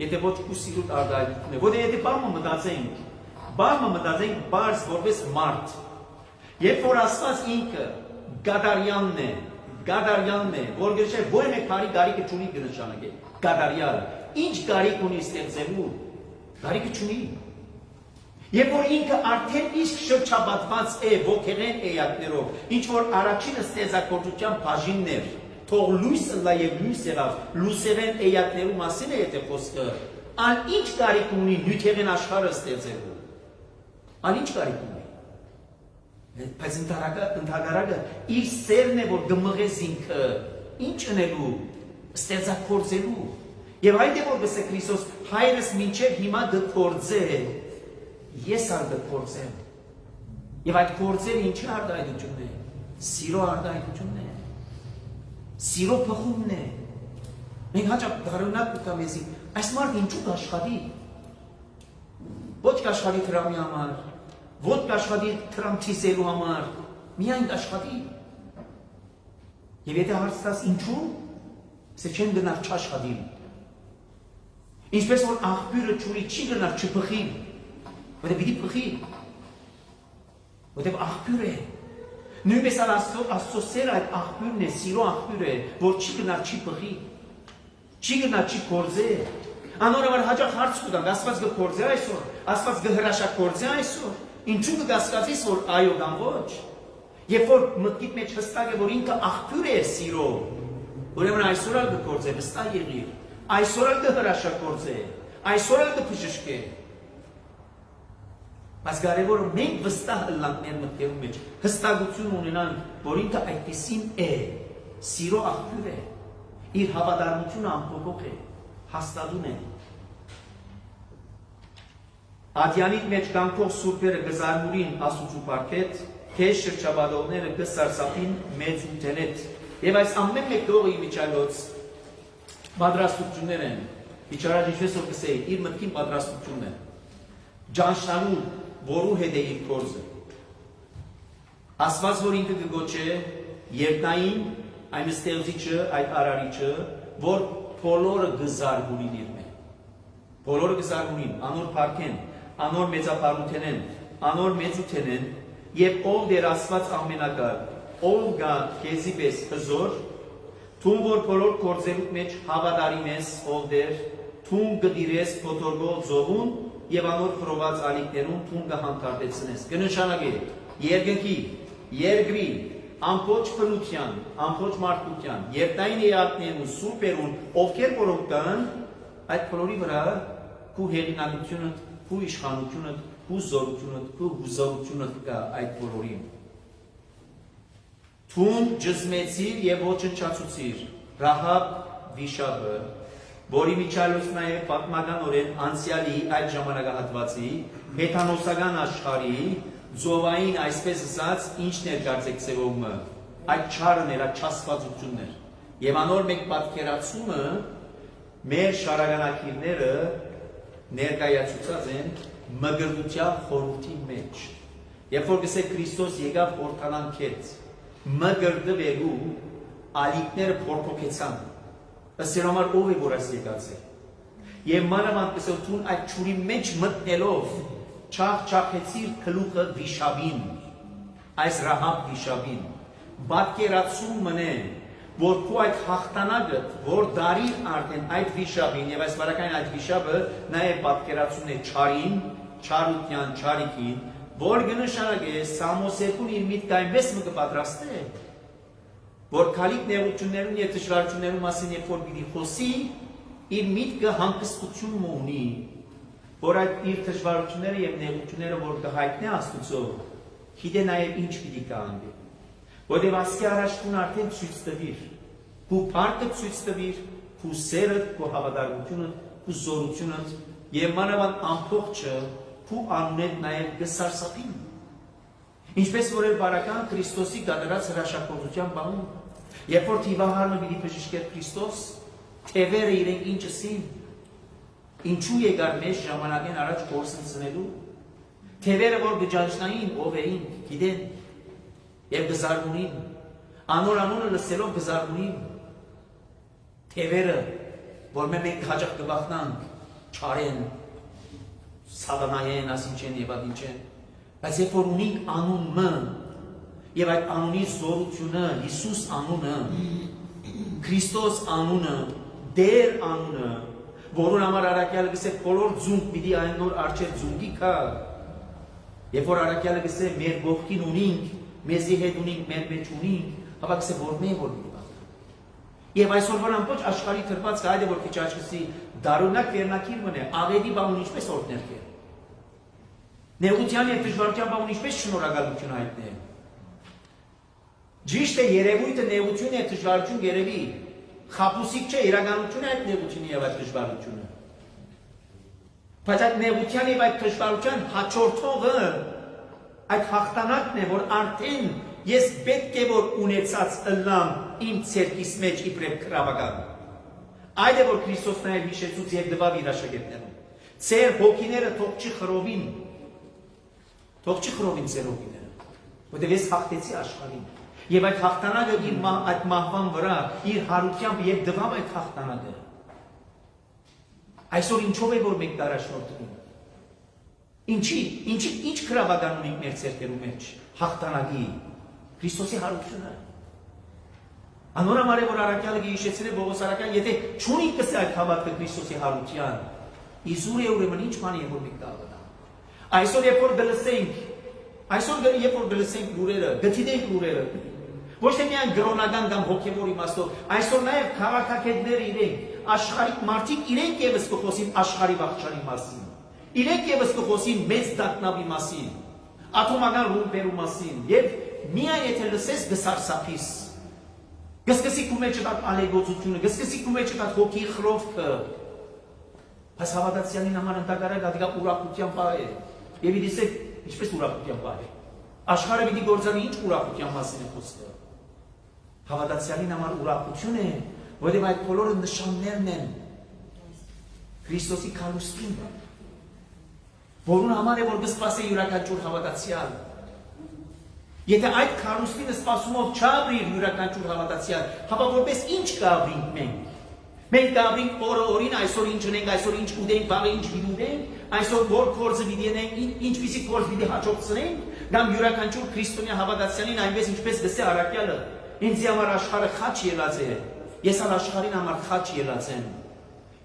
եթե ոչ քու սիրուտ արտահայտություն է։ Որտեղ եթե բամը մտածենք բարձ որպես մարդ։ Երբ որ Աստված ինքը գադարյանն է, որ գրչե ոչ մեկ բարի գարիկը չունի կնշանակե, գադարյալ, ինչ գարիկ ունի ստեղծելու, գարիկը չունի։ Երբ որ ինքը արդեն իսկ շրջապատված է ոգեղեն էակներով, ինչ որ առաջին ստեղծագործության բաժինն էր, թող լույս ըլլա և լույս եղավ, լուսեղեն էակներու մասին է եթե խոսքը, ան ինչ գարիկ ունի նյութեղեն աշխարհը ստեղծելու, ան ինչ գարիկ ունի։ Բայց ընդհանրակը իր սերն է, որ գմղես ինքը, ինչ ընելու, ստեղծագործելու։ Եվ այդ է որ գսե Քրիստոս հայրս մինչև հիմա դքորձե, ես ալ դքորձեմ։ Եվ այդ կորձերը ինչի արտահայտությունն է, սիրո արտահայտությունն է, սիրո փխումն է։ Մենք հաճախ դառնանք կգամ եզի, այս մարդ ինչու կաշխատի։ Ոչ կաշխատի թրամի համար, ոչ կաշխատի թրամ թիսելու համար, միայն կաշխատի։ Եվ եթե հարցնաս ինչու, սե չեն գնար չաշխատիլ։ Ինչպես որ աղբյուրը չուրի չի գնար չփխի, որտեղ պիտի փխի, որտեղ աղբյուր է։ Նույնպես Աստծո սերը այդ աղբյուրն է, սիրո աղբյուր է, որ չի գնար չի փխի, չի գնար չի կորձե։ Անորոշ հաճախ հարց կտանք, Աստված կկորձե այսօր, Աստված կհրաշագործե այսօր, ինչու կգասկածես որ այո կամ ոչ։ Երբ որ մտքիդ մեջ հստակ է որ ինքը աղբյուր է սիրո, ուրեմն այսօր ալ կկորձե, վստահ եղիր, այսօր ալ կհրաշագործե, այսօր ալ կփժշկե։ Բայց կարևորը մենք վստահ ըլլանք մեր մտքերու մեջ, հստակություն ունենանք, որ ինքը այդպիսին է, սիրո աղբյուր է, իր հավատարմությունը ամփոփող է, հաստատուն է։ Ադյանիդ մեջ կանգնող սուրբերը կզարմուրին Աստուծու պարգետ, քեզ շրջապատողները կսարսափին մեծ ուտենետ։ Եվ այս ամեն մեկ դողի միջալոց պատրաստություններ են, իչարած ինչպես որ կսեի, իր մտքին պատրաստությունն է, ջանշնալու որու հետ է իր կորզը։ Աստված որ ինքը կգոչե երկնային այն ստեղծիչը, այդ արարիչը, որ բոլորը կզարմուրին իր մեջ։ Բոլորը կզարմուրին, անոր փառքեն, անոր մեծապարութենեն, անոր մեծութենեն, եւ ով դեր Աստված ամենակար, ով գա քեզի պես հզոր, թուն որ բոլոր կորձերուտ մեջ հավատարիմ ես, ով դեր, թուն կդիրես փոթորգող ձողուն եւ անոր խրոված ալիքներուն թուն կհանդարտեցնես։ Կնշանակե երկնքի, երկրի, ամբողջ բնության, ամբողջ մարդկության, երկնային էակներուն, սուրբերուն, ովքեր որոնք կան, այդ բոլորի վրա քու հեղինակությունը, քու իշխանությունը, քու զորությունը, քու հուսալությունը կա այդ բոլորին։ Թուն ջզմեցիր եւ ոչնչացուցիր Ռահաբ վիշապը, որի միջալոց նաեւ պատմականորեն անցյալի այդ ժամանակահատվածի հեթանոսական աշխարհի Զովային այսպես ասած ինչ ներկայացեք ծևումը այդ չարներ, այդ չասվածություններ եւ անոր մեկ պատկերացումը մեր շարականակիրները ներկայացուցած են մգրդության խորհրդի մեջ երբ որ գսե Քրիստոս եկավ հորթանանքեց մգրդվելու ալիքները փորփոքեցան ըստ համար ով է որ այս եկած է եւ մանավանդ գսե թուն այդ ճուրի մեջ մտնելով չախչախեցիր քլուխը վիշապին այս Ռահաբ վիշապին պատկերացում մնեն որ քու այդ հաղթանակը որ դարի արդեն այդ վիշապին եւ այս վարակային այդ վիշապը նաեւ պատկերացումն է չարին չարության չարիքին որ կնշանակե Սամոսերկուն իր միտքը այնպես մը կպատրաստե որ քալիք նեղություններուն եւ դժվարություններուն մասին երբ որ պիտի խոսի իր միտքը հանգստություն ունի որ այդ իր դժվարությունները եւ նեղությունները որ կհայտնի Աստծո գիտե նաեւ ինչ պիտի կանգնի որտեւ ասկի առաջ քուն արդեն ցույց տվիր քու փառքը ցույց տվիր քու սերը քու հավատարմությունը քու զորությունը եւ մանավանդ ամփոխը քու անունդ նաեւ կսարսափին ինչպես որ էլ բարական Քրիստոսի գադարած հրաշագործության բանում երբ որ թիվահարը պիտի բժշկեր Քրիստոս թևերը իրենք ինչ ասին ինչու եկար մեզ ժամանակեն առաջ կորսնցնելու թևերը որ գճանչնային ով էին գիտեն եւ գզարմունին անոր անունը լսելով գզարմունին թևերը որ մենք հաջող կբախնանք չարեն սատանայեն ասինչեն եւ ադինչեն բայց երբ որ ունենք անունը եւ այդ անունի զորությունը Հիսուս անունը Քրիստոս անունը դեր անունը որուն համար արաքյալը գսե բոլոր ձունկ պիտի այն նոր արջեր ձունկի կա երբ որ արաքյալը գսե մեր գողքին ունինք մեզի հետ ունինք մեր մեջ ունինք հապա գսե որ մենք որ պիտի բախնանք եւ այսօր որ ամբողջ աշխարհի թրված կա այդը որ քիչ աչքսի դարունակ վերնակիր մնե աղետի բանուն ինչպես օրդներ կեր նեղության եւ դժվարության բանուն ինչպես շնորհակալություն հայտնել ճիշտ է երևույթը նեղություն եւ դժվարություն երևի խապուսիկ չէ իրականությունը այդ նեղությունը եւ այդ դժվարությունը բայց այդ նեղության եւ այդ դժվարության հաջորդողը այդ հաղթանակն է որ արդեն ես պետք է որ ունեցած ըլլամ իմ ցերկիս մեջ իբրև քրավական այդ է որ Քրիստոսն այլ հիշեցուց եւ դվավ իր աշակերտներուն ցեր հոգիները թող չի խրովին ցեր հոգիները որտեղ ես հաղթեցի աշխարհին եւ այդ հաղթանակը իր այդ մահվան վրա իր հարությամբ եւ դվավ այդ հաղթանակը այսօր ինչով է որ մենք դարաշնորհում ինչ քրավական ունենք մեր ցերկերու մեջ հաղթանակի Քրիստոսի հարությունը անորամար է որ արաքյալը գիշեցրե Բողոս արաքյան եթե չունի կսե այդ հավատքը Քրիստոսի հարության իզուր է ուրեմն ինչ բան է որ մենք դավանա այսօր երբ որ գլսենք լուրերը գտիդենք լուրերը ոչ թե միայն գրոնական կամ հոգևոր իմաստով այսօր նաև քաղաքագետներ իրենք աշխարհիկ մարդիկ իրենք եւս կխոսին աշխարհի վաղճանի մասին իրենք եւս կխոսին մեծ դակնավի մասին աթոմական ռումբերու մասին եւ միայն եթե լսես գսարսափիս գսկսի քու մեջ այդ ալեգոծությունը գսկսի քու մեջ այդ հոգի խրովքը բայց հավատացյալին համար ընդհանրապես դա ուրախության բառ է եւ իդիսեք ինչպես ուրախության բառ է աշխարհը պիտի գործանի ինչ ուրախության մասին է խոսքը հավատացյալին համար ուրախություն է որովհետեւ այդ բոլորը նշաններն են Քրիստոսի քարոզին որուն համար է որ կսպասի յուրաքանչյուր հավատացյալ եթե այդ քարոզինը սպասումով չաբրի յուրաքանչյուր հավատացյալ հապա որպես ինչ կաբրինք մենք կաբրինք օրին այսօր ինչ ունենք այսօր ինչ ուտենք վաղը ինչ վիդունենք այսօր որ կորզը վիդենենք ինչպիսի կորզ վիդի հաջողցնենք կամ յուրաքանչյուր քրիստոնյա հավատացյալին այնպես ինչպես գսե արաքյալը ինձ համար աշխարհը խաչ ելած է ես ալ աշխարհին համար խաչ ելած եմ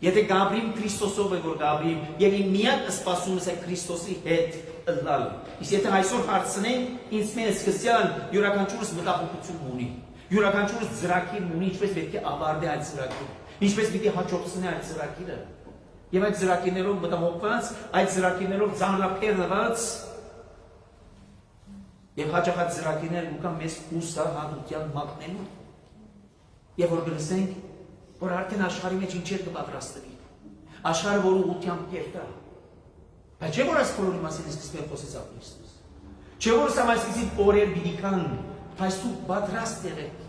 եթե գաբրիմ Քրիստոսով է որ գաբրիմ եւ իմ միակ սպասումս է Քրիստոսի հետ ըլլալ իսկ եթե այսօր հարցնենք ինձ մեր սկսյալ յուրաքանչյուրս մտահոգություն ունի յուրաքանչյուրս ծրագիր ունի ինչպես պետք է ավարտի այդ ծրագիրը ինչպես պիտի հաջողցնի այդ ծրագիրը Եվ այդ ծրագիրներով մտահոգված, այդ ծրագիրներով ծանրափեռնված եւ հաճախ այդ ծրագիրները ուկա մեզ հուսահատության մատնելու։ Եվ որ գնացենք, որ արդեն աշխարհի մեջ ինչեր կպատրաստվի։ Աշխարհը որ ուղղությամբ կերտա։ Բայց չէ որ այս բոլորի մասին սկսվել խոսեց Ապոստոլ։ Չէ որ սա այսպիսի օրեր պիտի կան, բայց դուք պատրաստ եղեք։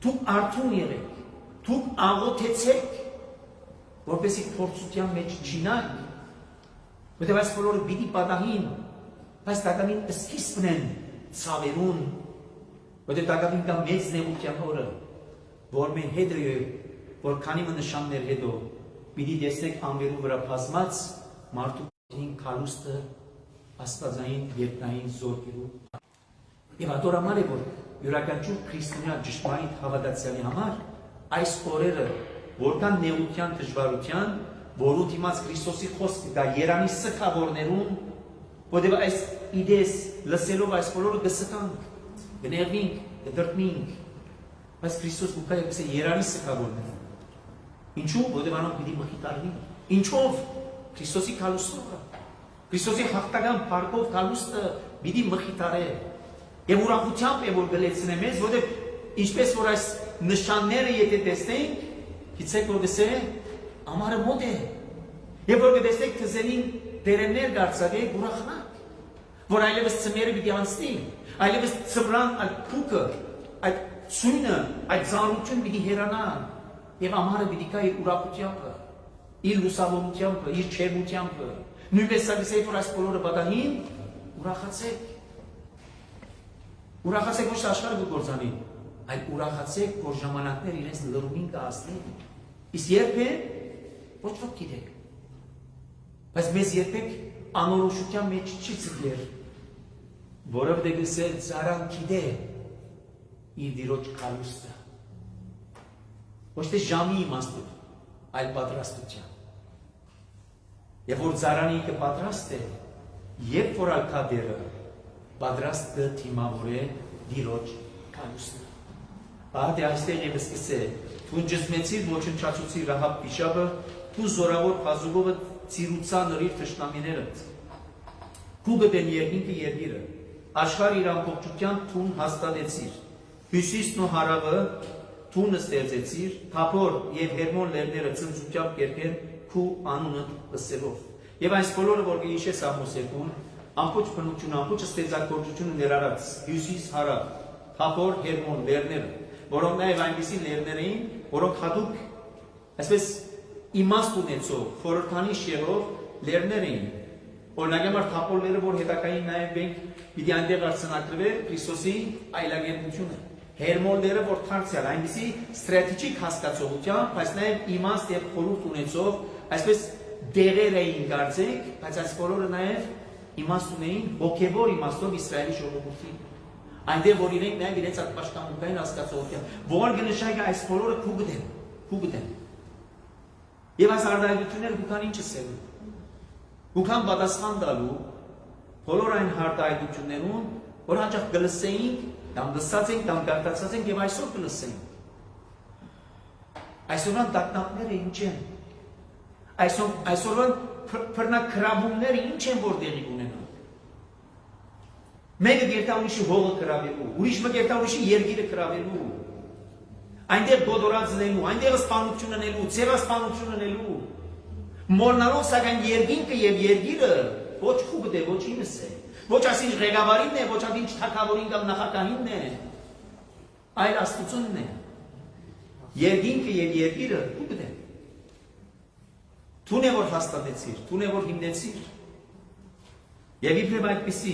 Դուք արթուն եղեք։ Դուք աղոթեցեք, որպեսզի փորձության մեջ չինակ։ Որտեղ այս բոլորը պիտի պատահին, բայց տակամին սկիզբն են ցավերուն, որտեղ տակամին կա մեծ նեղության օրը, որ մեր հետ է, որ քանի նշաններ հետո պիտի տեսնեք անվերու վրա բազմած մարդու քալուստը աստվածային երկնային զորքերու։ Եվ ատորամար է, որ յուրաքանչյուր քրիստոնյա ճշմարիտ հավատացյալի համար այս օրերը որքան նեղության դժվարության, որու դիմաց Քրիստոսի խոսքը դա Երանի սքավորներուն, որտեղ այս իդես լսելով այս բոլորը գսկանք, գներվինք, դրտնինք, բայց Քրիստոս ուկա եկս է Երանի սքավորներուն։ Ինչու՞, որտեղ անոնք պիտի մխիթարվին։ Ինչով Քրիստոսի քալուստը, Քրիստոսի հաղթական փառքով քալուստը պիտի մխիթարե։ Եվ ուրախությամբ է որ գլեցնե մեզ, որտեղ ինչպես որ այս նշանները եթե տեսնենք, գիտեք որ դեսե ամառը մոտ է։ Եվ որ գտեսեք թզերին դերեններ դարձած ուրախանակ, որ այլևս ծմերը պիտի անցնի, այլևս ծմրան այդ փուկը, այդ ցույնը, այդ զարություն պիտի հերանա, եւ ամառը պիտի կա իր ուրախությամբ, իր լուսավորությամբ, իր չերմությամբ, նույնպես ասեցի որ այս բոլորը պատահին, ուրախացեք։ Ուրախացեք ոչ աշխարհը կգործանի, այլ ուրախացեք, որ ժամանակներ իրենց լրումին կհասնեն։ Իսկ երբ է, ոչ ոք գիտեք։ Բայց մեզ երբեք անորոշության մեջ չի ծգեր, որովհետև գսել ծարան գիտե իր դիրոջ քալուստը։ Ոչ թե ժամի իմաստով, այլ պատրաստության։ Եվ որ ծարանի կպատրաստ է, երբ որ ալքադերը պատրաստ դիմավորե դիրոջ քալուստը։ Ահա այստեղ եւս կսե, դու ջսմեցիր ոչնչացուցի Ռահաբ վիշապը, դու զորավոր փազուգովը ծիրուցա նրիր թշնամիներդ։ Դու գտեն երկինքը երկիրը, աշխարհ իր ամբողջությամբ թուն հաստատեցիր, հյուսիսն ու հարավը թունը ստեղծեցիր, Թափոր եւ Հերմոն լեռները ծնծությամբ կերկեն քու անունը լսելով։ Եվ այս բոլորը որ գիշես Ամոսեկուն, ամբողջ բնությունը, ամբողջ ստեղծագործությունը ներառած հյուսիս հարավ, Թափոր Հերմոն լեռները, որոնք նաև այնպիսի լեռներ էին, որոնք հատուկ այսպես իմաստ ունեցող, խորհրդանիշ եղող լեռներ էին։ Օրինակ համար Թափորները, որ հետակային նաև մենք պիտի այնտեղ արցանակրվեր Քրիստոսի այլագերբությունը։ Հերմոնները, որ թարցյալ այնպիսի ստրատեգիկ հասկացողությամբ, բայց նաև իմաստ եւ խորհուրդ ունեցող, այսպես դեղեր էին գարձեք, բայց այս բոլորը նաև իմաստ ունեին հոգեվոր իմաստով Իսրայելի ժողովրդին։ Այնտեղ որ իրենք նաև իրենց ապաշխարողային հասկացողությամբ, որ գնշայք այս բոլորը քու գտեն։ Եվ այս արտահայտությունները դուքան ինչ ասելու։ Դուքան պատասխան տալու բոլոր այն արտահայտություններուն, որ հաճախ գլսեինք, կամ լսած ենք, կամ կարդացած ենք եւ այսօր կլսենք։ Այսօրվան տակնապները ինչ են։ Այսօրվան բռնակրաբումները ինչ են որ տեղի ունենան։ Մեկը գերտա ուրիշի հողը կրավելու, ուրիշը գերտա ուրիշի երգիրը կրավելու, այնտեղ գոդորած լինելու, այնտեղ սպանություն անելու, ցեղասպանություն անելու, մորնալով սակայն երգինքը եւ երգիրը ոչ խուգդ է, ոչ ինս է, ոչ ասինչ ղեկավարինն է, ոչ ասինչ թագավորին կամ նախագահինն է, այլ Աստծունն է։ Երգինքը եւ երգիրը խուգդ է։ Դու նե որ հաստատեցիր, դու նե որ հիմնեցիր։ Եվ իբրև այդպիսի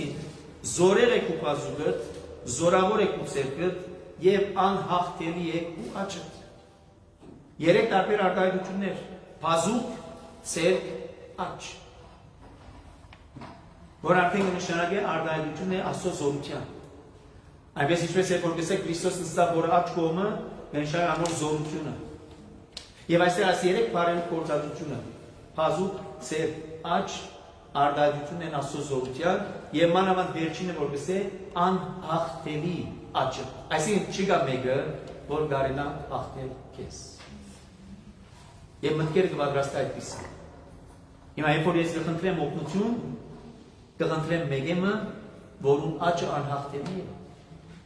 զորեր եք ու փազուգդ, զորավոր եք ու ցերկդ եւ անհաղթելի եք ու աճդ։ Երեք տարբեր արտահայտություններ՝ փազուկ, ցերկ, աճ։ Որ արդեն նշանակե արտահայտությունն է Աստծո զորության։ Այնպես ինչպես է որ գսե Քրիստոս նստավ որ աճ կողմը, նշանակե անոր զորությունը։ Եվ այստեղ այս երեք բառերի գործածությունը՝ փազուկ, ցերկ, աճ արտահայտությունն են Աստծո զորության եւ մանավանդ վերջինը որ գսե անհաղթելի աճը։ Այսինքն չի գա մեկը որ գարենա հաղթել քեզ։ Եվ մտքերը կպատրաստի այդպես։ Հիմա երբ որ ես կխնդրեմ օգնություն, կխնդրեմ մեկը, որուն աճը անհաղթելի է։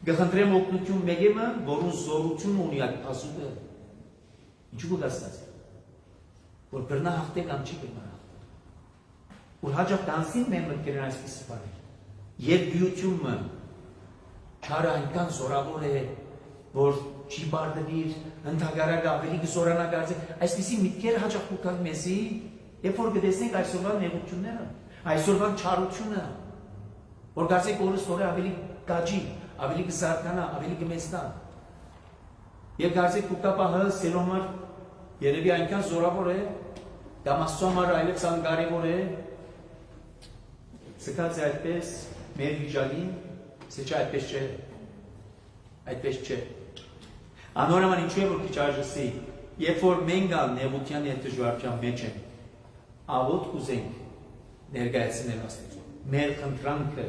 Կխնդրեմ օգնություն մեկը, որուն զորություն ունի այդ ազուտը։ Ինչու կգասկացի։ Որ կրնա հաղթե կամ չի կրնա հաղթե։ Որ հաջող դանսին մեր մտքերն այսպիսի բաներ։ Երբ գյուտյումը չարը այնքան զորավոր է, որ չի բարդվիր, ընդհանրակ ավելի կզորանա գարձի, այսպիսի միտքերը հաջող կուքան մեզի, երբ որ կտեսնենք այսօրվա նեղությունները, այսօրվա չարությունը, որ գարձեք օրս օրը ավելի կաջի, ավելի կզարկանա, ավելի կմեծնա։ Եվ գարձեք կուկապահը սելոմար երևի այնքան զորավոր է, կամ Աստծո համար այլևս անկարևոր է, սկաց է այդպես մեր վիճակին, սե չէ այդպես չէ, այդպես չէ։ Անորոման ինչու է որ քիչ արժեսի, երբ որ մենք ալ նեղության եւ դժվարության մեջ ենք, աղոտ կուզենք ներկայացնել Աստծուն։ Մեր խնդրանքը,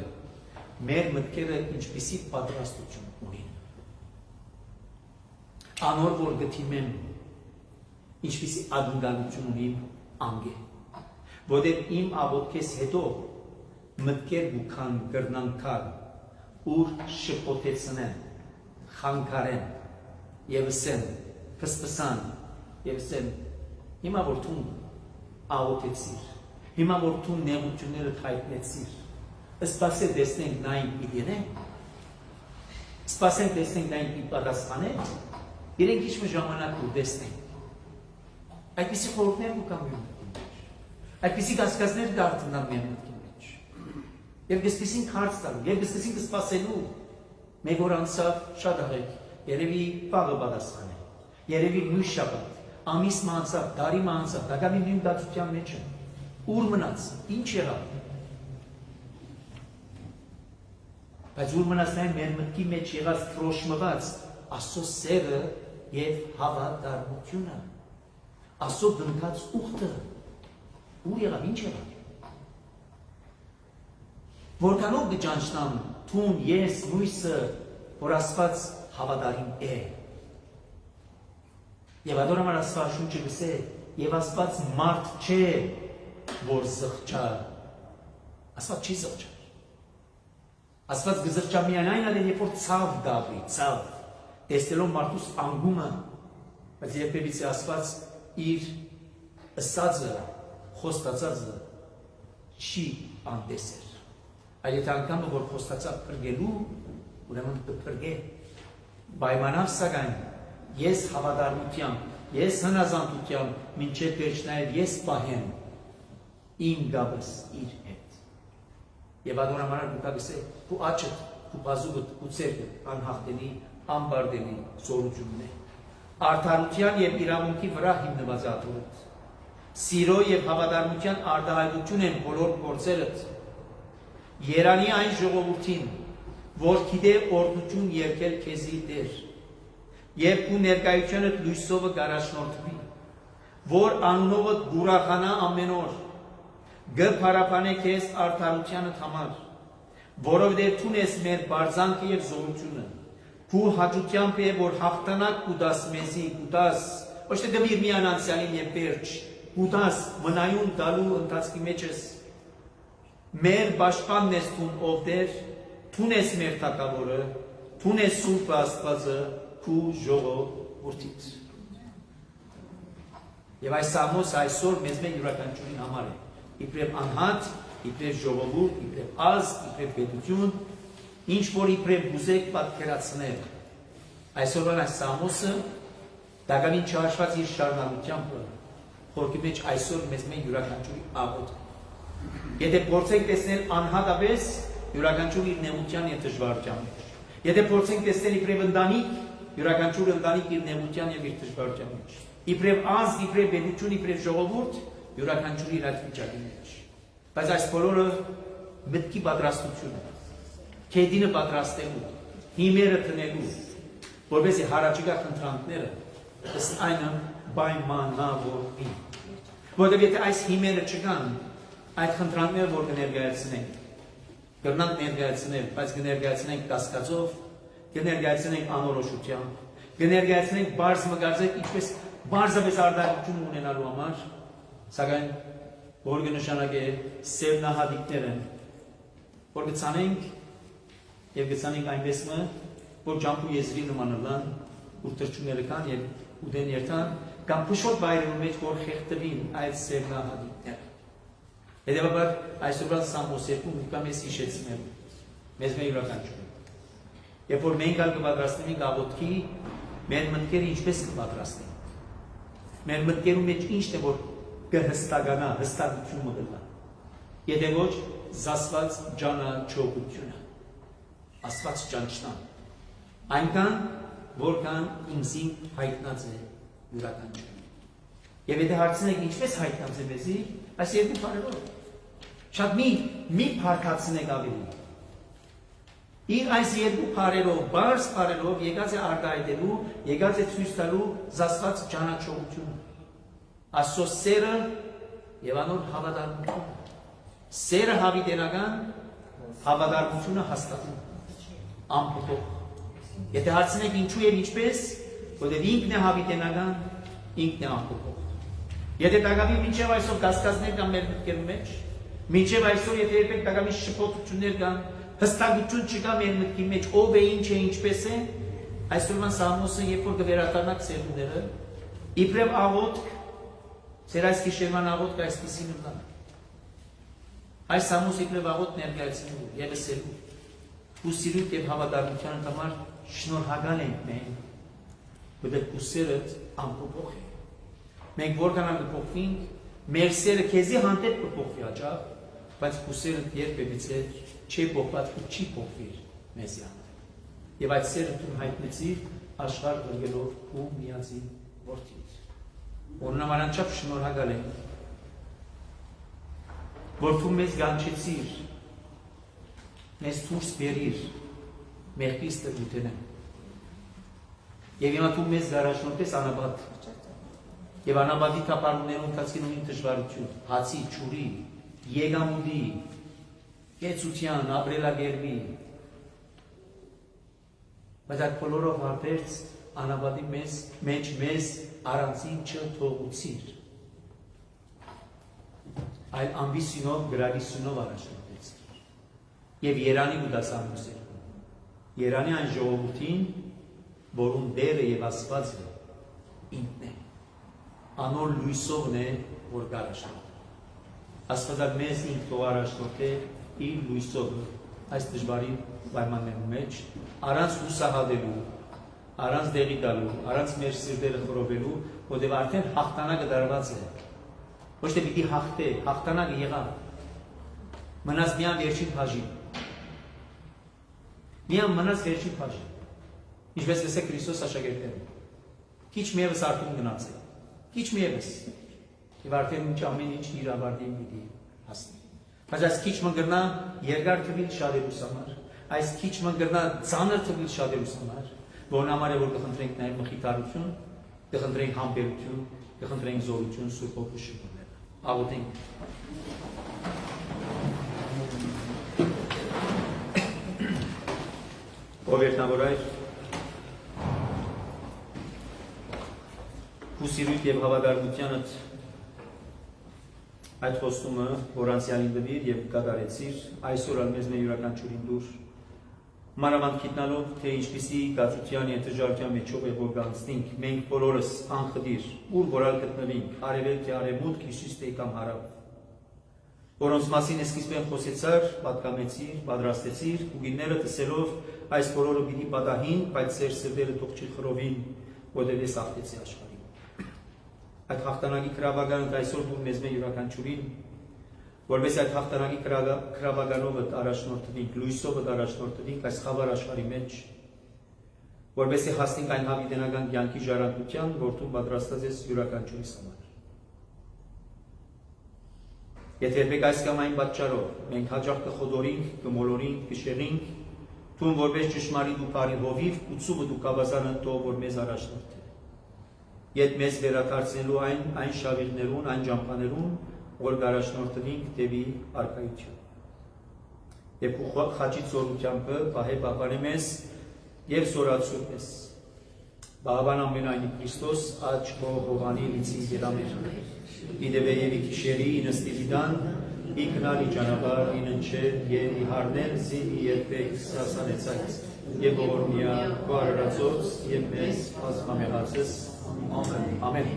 մեր մտքերը ինչպիսի պատրաստություն ունին։ Անոր որ գտիմեմ ինչպիսի ակնկալություն ունիմ անգե։ Որտեղ իմ աղոթքես հետո մտքեր բուքան գրնանքալ, ուր շփոթեցնեն, խանգարեն, եւ ասեն, կսպսան, եւ ասեն, հիմա որ դու աղոթեցիր, հիմա որ դու նեղությունները հայտնեցիր, սպասե տեսնենք նայն իդենենք, սպասենք տեսնենք նայն պատասխանենք, իրենք ինչ ժամանակ ու տեսնենք, այդպիսի խորհուրդներ ու կամ այդպիսի կասկածներ դարձնան մեր մտքի մեջ, եւ կսկսենք հարց տալ, եւ կսկսենք սպասելու, մեկ օր անցավ շատ աղեք, երևի պաղը պատասխան է, երևի նույն շաբաթ, ամիս մանցավ, դարի մանցավ, դակամի նույն դատության մեջ է, ուր մնաց, ինչ եղավ, բայց ուր մնաց նայն մեր մտքի մեջ եղած թրոշմված Աստծո սերը եւ հավատարմությունը, Աստծո դնկած ուխտը, ուր եղավ, ինչ եղավ, որքանով կճանչնամ, թուն, ես, նույսը, որ Աստված հավատարիմ է։ Եվ adorամար Աստված շունչը գսե, եւ Աստված մարդ չէ, որ զղջա։ Աստված չի զղջա։ Աստված գզղջա միայն այն ալեն, երբ որ ցավ դավի, ցավ, տեսնելով մարդուս անգումը, բայց երբևիցե Աստված իր ըսածը, խոստացածը չի անտեսեր։ Այլ եթե անգամը, որ խոստացավ պրգելու, ուրեմն կպրգե, պայմանավ սակայն, ես հավատարմությամբ, ես հնազանդությամբ, մինչև վերջնայր ես պահեմ իմ գաբս իր հետ։ Եվ adorամարար կուկագս է, կու աչըտ, կու բազուգըտ, կու ծերգըտ, անհաղթելի, անբարդելի զորությունն է։ Արդարության և իրավունքի վրա հիմնված աթորըտ, սիրո և հավատարմության արդահայտություն են բոլոր գործերըտ, երանի այն ժողովուրդին, որ գիտե օրդություն երկել քեզի դեր, եւ քու ներկայությունդ լույսովը գարաշնորթվի, որ անունովը գուրախանա ամեն օր, գփարապանե քեզ արդարությանդ համար, որովհետեւ դու ես մեր բարձանքը եւ զորությունը, քու հաճությամբ է որ հաղթանակ կուտաս մեզի, կուտաս, ոչ թե դմիր միան անցյալին եւ վերջ, կուտաս մնայուն դալու ընթացքի մեջ ես, մեր պաշտպանն ես դու ով Տեր, դու ես մեր թագավորը, դու ես Սուրբ Աստվածը, քու ժողովուրդից։ Եվ այս Սամոս այսօր մեզ մեր յուրաքանչյուրին համար է, իբրև անհատ, իբրև ժողովուրդ, իբրև ազգ, իբրև պետություն, ինչ որ իբրև ուզեք պատկերացնել։ Այսօրվան այս Սամոսը դակամին չհաշված իր շարունակությամբ խորքի մեջ այսօր մեզ մեր յուրաքանչյուրի աղոթք։ Եթե փորձենք տեսնել անհատապես յուրաքանչյուր իր նեղության եւ դժվարության մեջ։ Եթե փորձենք տեսնել իբրև ընտանիք, յուրաքանչյուր ընտանիք իր նեղության եւ իր դժվարության մեջ։ Իբրև ազգ, իբրև պետություն, իբրև ժողովուրդ, յուրաքանչյուր իր այդ վիճակի մեջ։ Բայց այս բոլորը մտքի պատրաստություն է։ Քեդինը պատրաստելու, հիմերը տնելու, որովհետեւ հարաճիգա խնդրանքները ըստ այնը պայմանավորվի։ Որովհետեւ եթե այս հիմերը չկան, այդ խնդրանքները որ կներկայացնենք, կրնանք ներկայացնել, բայց կներկայացնենք կասկածով, կներկայացնենք անորոշությամբ, կներկայացնենք բարձ մգարձեք, ինչպես բարձրապես արդարություն ունենալու համար, սակայն որ կնշանակե սերնահատիկները, որ գցանենք եւ գցանենք այնպես մը, որ ջամփու եզրի նմանալան, որ թրջունները կան եւ ուդեն երթան, կամ փշոտ բայրի մեջ որ խեղդվին այդ սերնահատիկները։ Հետևաբար այսօրվա Սամոս 2 կամ ես հիշեցնեմ մեզ մեր յուրաքանչյուրին։ Երբ որ մենք կպատրաստենք աղոթքի, մեր մտքերը ինչպես կպատրաստենք։ Մեր մտքերում մեջ ինչն է որ կհստականա, հստակություն մտա։ Եթե ոչ զասված ջանաչողությունը, Աստված ճանչնան։ Այնքան, որքան ինձին հայտնած է յուրաքանչյուրին։ Եվ եթե հարցնեք ինչպես հայտնած է մեզի, այս երկու բառերով։ Շատ մի փառքացնեք ավելի։ Իր այս երկու բառերով, բարձ բառերով եկած է արտահայտելու, եկած է ցույց տալու զասված ճանաչողությունը։ Աստծո սերը եւ անոր հավատարմությունը։ Սերը հավիտենական, հավատարմությունը հաստատում։ Ամփոփող։ Եթե հարցնեք ինչու եւ ինչպես, որտեղ ինքն է հավիտենական, ինքն է ամփոփող։ Եթե դակավի մինչև այսօր կասկածներ կան մեր մտքերի մեջ, մինչև այսօր եթե երբեք դակավի շփոթություններ կան, հստակություն չկա մեր մտքի մեջ, ով է, ինչ է, ինչպես է, այսօրվան Սամոսը երբ որ կվերադառնաք սերունդները, իբրև աղոթք, ձեր այս գիշերվան աղոթքը այսպիսին ունենա։ Այս Սամոսը իբրև աղոթք ներկայացնելու եւ ասելու, ու սիրույթ եւ հավատարմության համար շնորհակալ ենք մենք, որտեղ կուսերդ ամփոփող է։ Մենք որքան կփոխվենք, մեր սերը քեզի հանդեպ կփոխվի աջավ, բայց կուսերդ երբևիցե չի փոխված ու չի փոխվիր մեզի հանդեպ։ Եվ այդ սերը դու հայտնեցիր աշխարհ գրելով ու միածին որդից։ Օրնամանանչապ շնորհակալ ենք, որ դու մեզ գանչեցիր, մեզ դուրս բերիր, մեղքից դուրս եւ հիմա դու մեզ գարաշնորհես անաբադ եւ անաբադի թափառումներով ընթացքին ունի դժվարություն, հացի, ջուրի, եկամուտի, կեցության, ապրելակերպի, բայց այդ բոլորով հարբերց անաբադի մեջ մեզ առանցին չթողուցիր, այլ ամբիսյունով, գրավիսյունով առաջնորդեցիր եւ Երանի ու դասամուսեր, Երանի այն ժողովրդին, որում Տերը եւ Աստված է, ինքն է, անոր լույսովն է, որ գարաշնորհ։ Աստվածը մեզ ինքն թող առաջնորդե իր լույսով այս դժվարին պայմաններում մեջ, առանց հուսահատելու, առանց դեղի տալու, առանց մեր սիրտերը խռովելու, որտեղ արդեն հաղթանակը դարված է։ Ոչ թե պիտի հաղթե, հաղթանակը եղավ։ Մնաց միայն վերջին բաժին։ Միայն մնաց վերջին բաժին։ Ինչպես լսեք Քրիստոս աշակերտները։ Քիչ միևս արդյուն գնացել։ Քիչ միևս։ Եվ արդեն ինչ ամեն ինչ իր ավարտին պիտի հասնի։ Բայց այս քիչ մգրնա երկար թվիլ շատերուս համար, այս քիչ մգրնա ծանր թվիլ շատերուս համար, որն համար է որ կխնդրենք նաև մխիթարություն, կխնդրենք համբերություն, կխնդրենք զորություն Սուրբ Հոգու շնորհիվ։ Աղոթենք։ Ով երթնավորայր, Սիրույթ եւ հավատարմությանդ այդ խոստումը, որ անցյալին դվիր եւ կատարեցիր, այսօր ալ մեզ մեր յուրաքանչյուրին դուր, մանավանդ գիտնալով, թե ինչպիսի կացության եւ դժվարության մեջով է որ գանցնենք, մենք բոլորս անխտիր, ուր որալ գտնվենք, արևելք թե արևմուտք, հյուսիս թե կամ հարավ, որոնց մասին սկիզբեն խոսեցար, պատկամեցիր, պատրաստեցիր, ուղիները տեսելով այս բոլորը պիտի պատահին, բայց ձեր սրտերը թող չի խռովին, որտեղ ես աղթեցի աշխարհին։ Այդ հաղթանակի քրավագանդ այսօր դու մեզ մեր յուրաքանչյուրին, որպես այդ հաղթանակի քրավագանով առաջնորդվենք, լույսով առաջնորդվենք այս խավար աշխարհի մեջ, որպես հասնենք այն հավիտենական կյանքի ժառանգության, որ դու պատրաստած ես յուրաքանչյուրիս համար։ Եթե երբեք այս կամ այն պատճառով մենք հաճախ կխոդորենք, կմոլորենք, կշեղենք, դու որպես ճշմարիտ ու բարի հովիվ ու ցուղը դու կավազանը թող որ մեզ առաջնորդի։ Ետ մեզ վերադարձնելու այն շավիղներուն, այն ջամփաներուն, որ առաջնորդվենք դեպի արքայություն։ Եվ քու խաչի ծորությամբ պահե պահպանի մեզ եւ զորացու մեզ։ Բավան ամենայնի Քրիստոս աչ քո հովանի լիցի երամեր իդեվեևի քիշերի ինստիլիդան իքնալի ճանապարհ իննչե եւ իհարներ զին երբեք սասանեցած եւ օրմիա բարրացոց եւ մեզ ազգամեղացես ամեն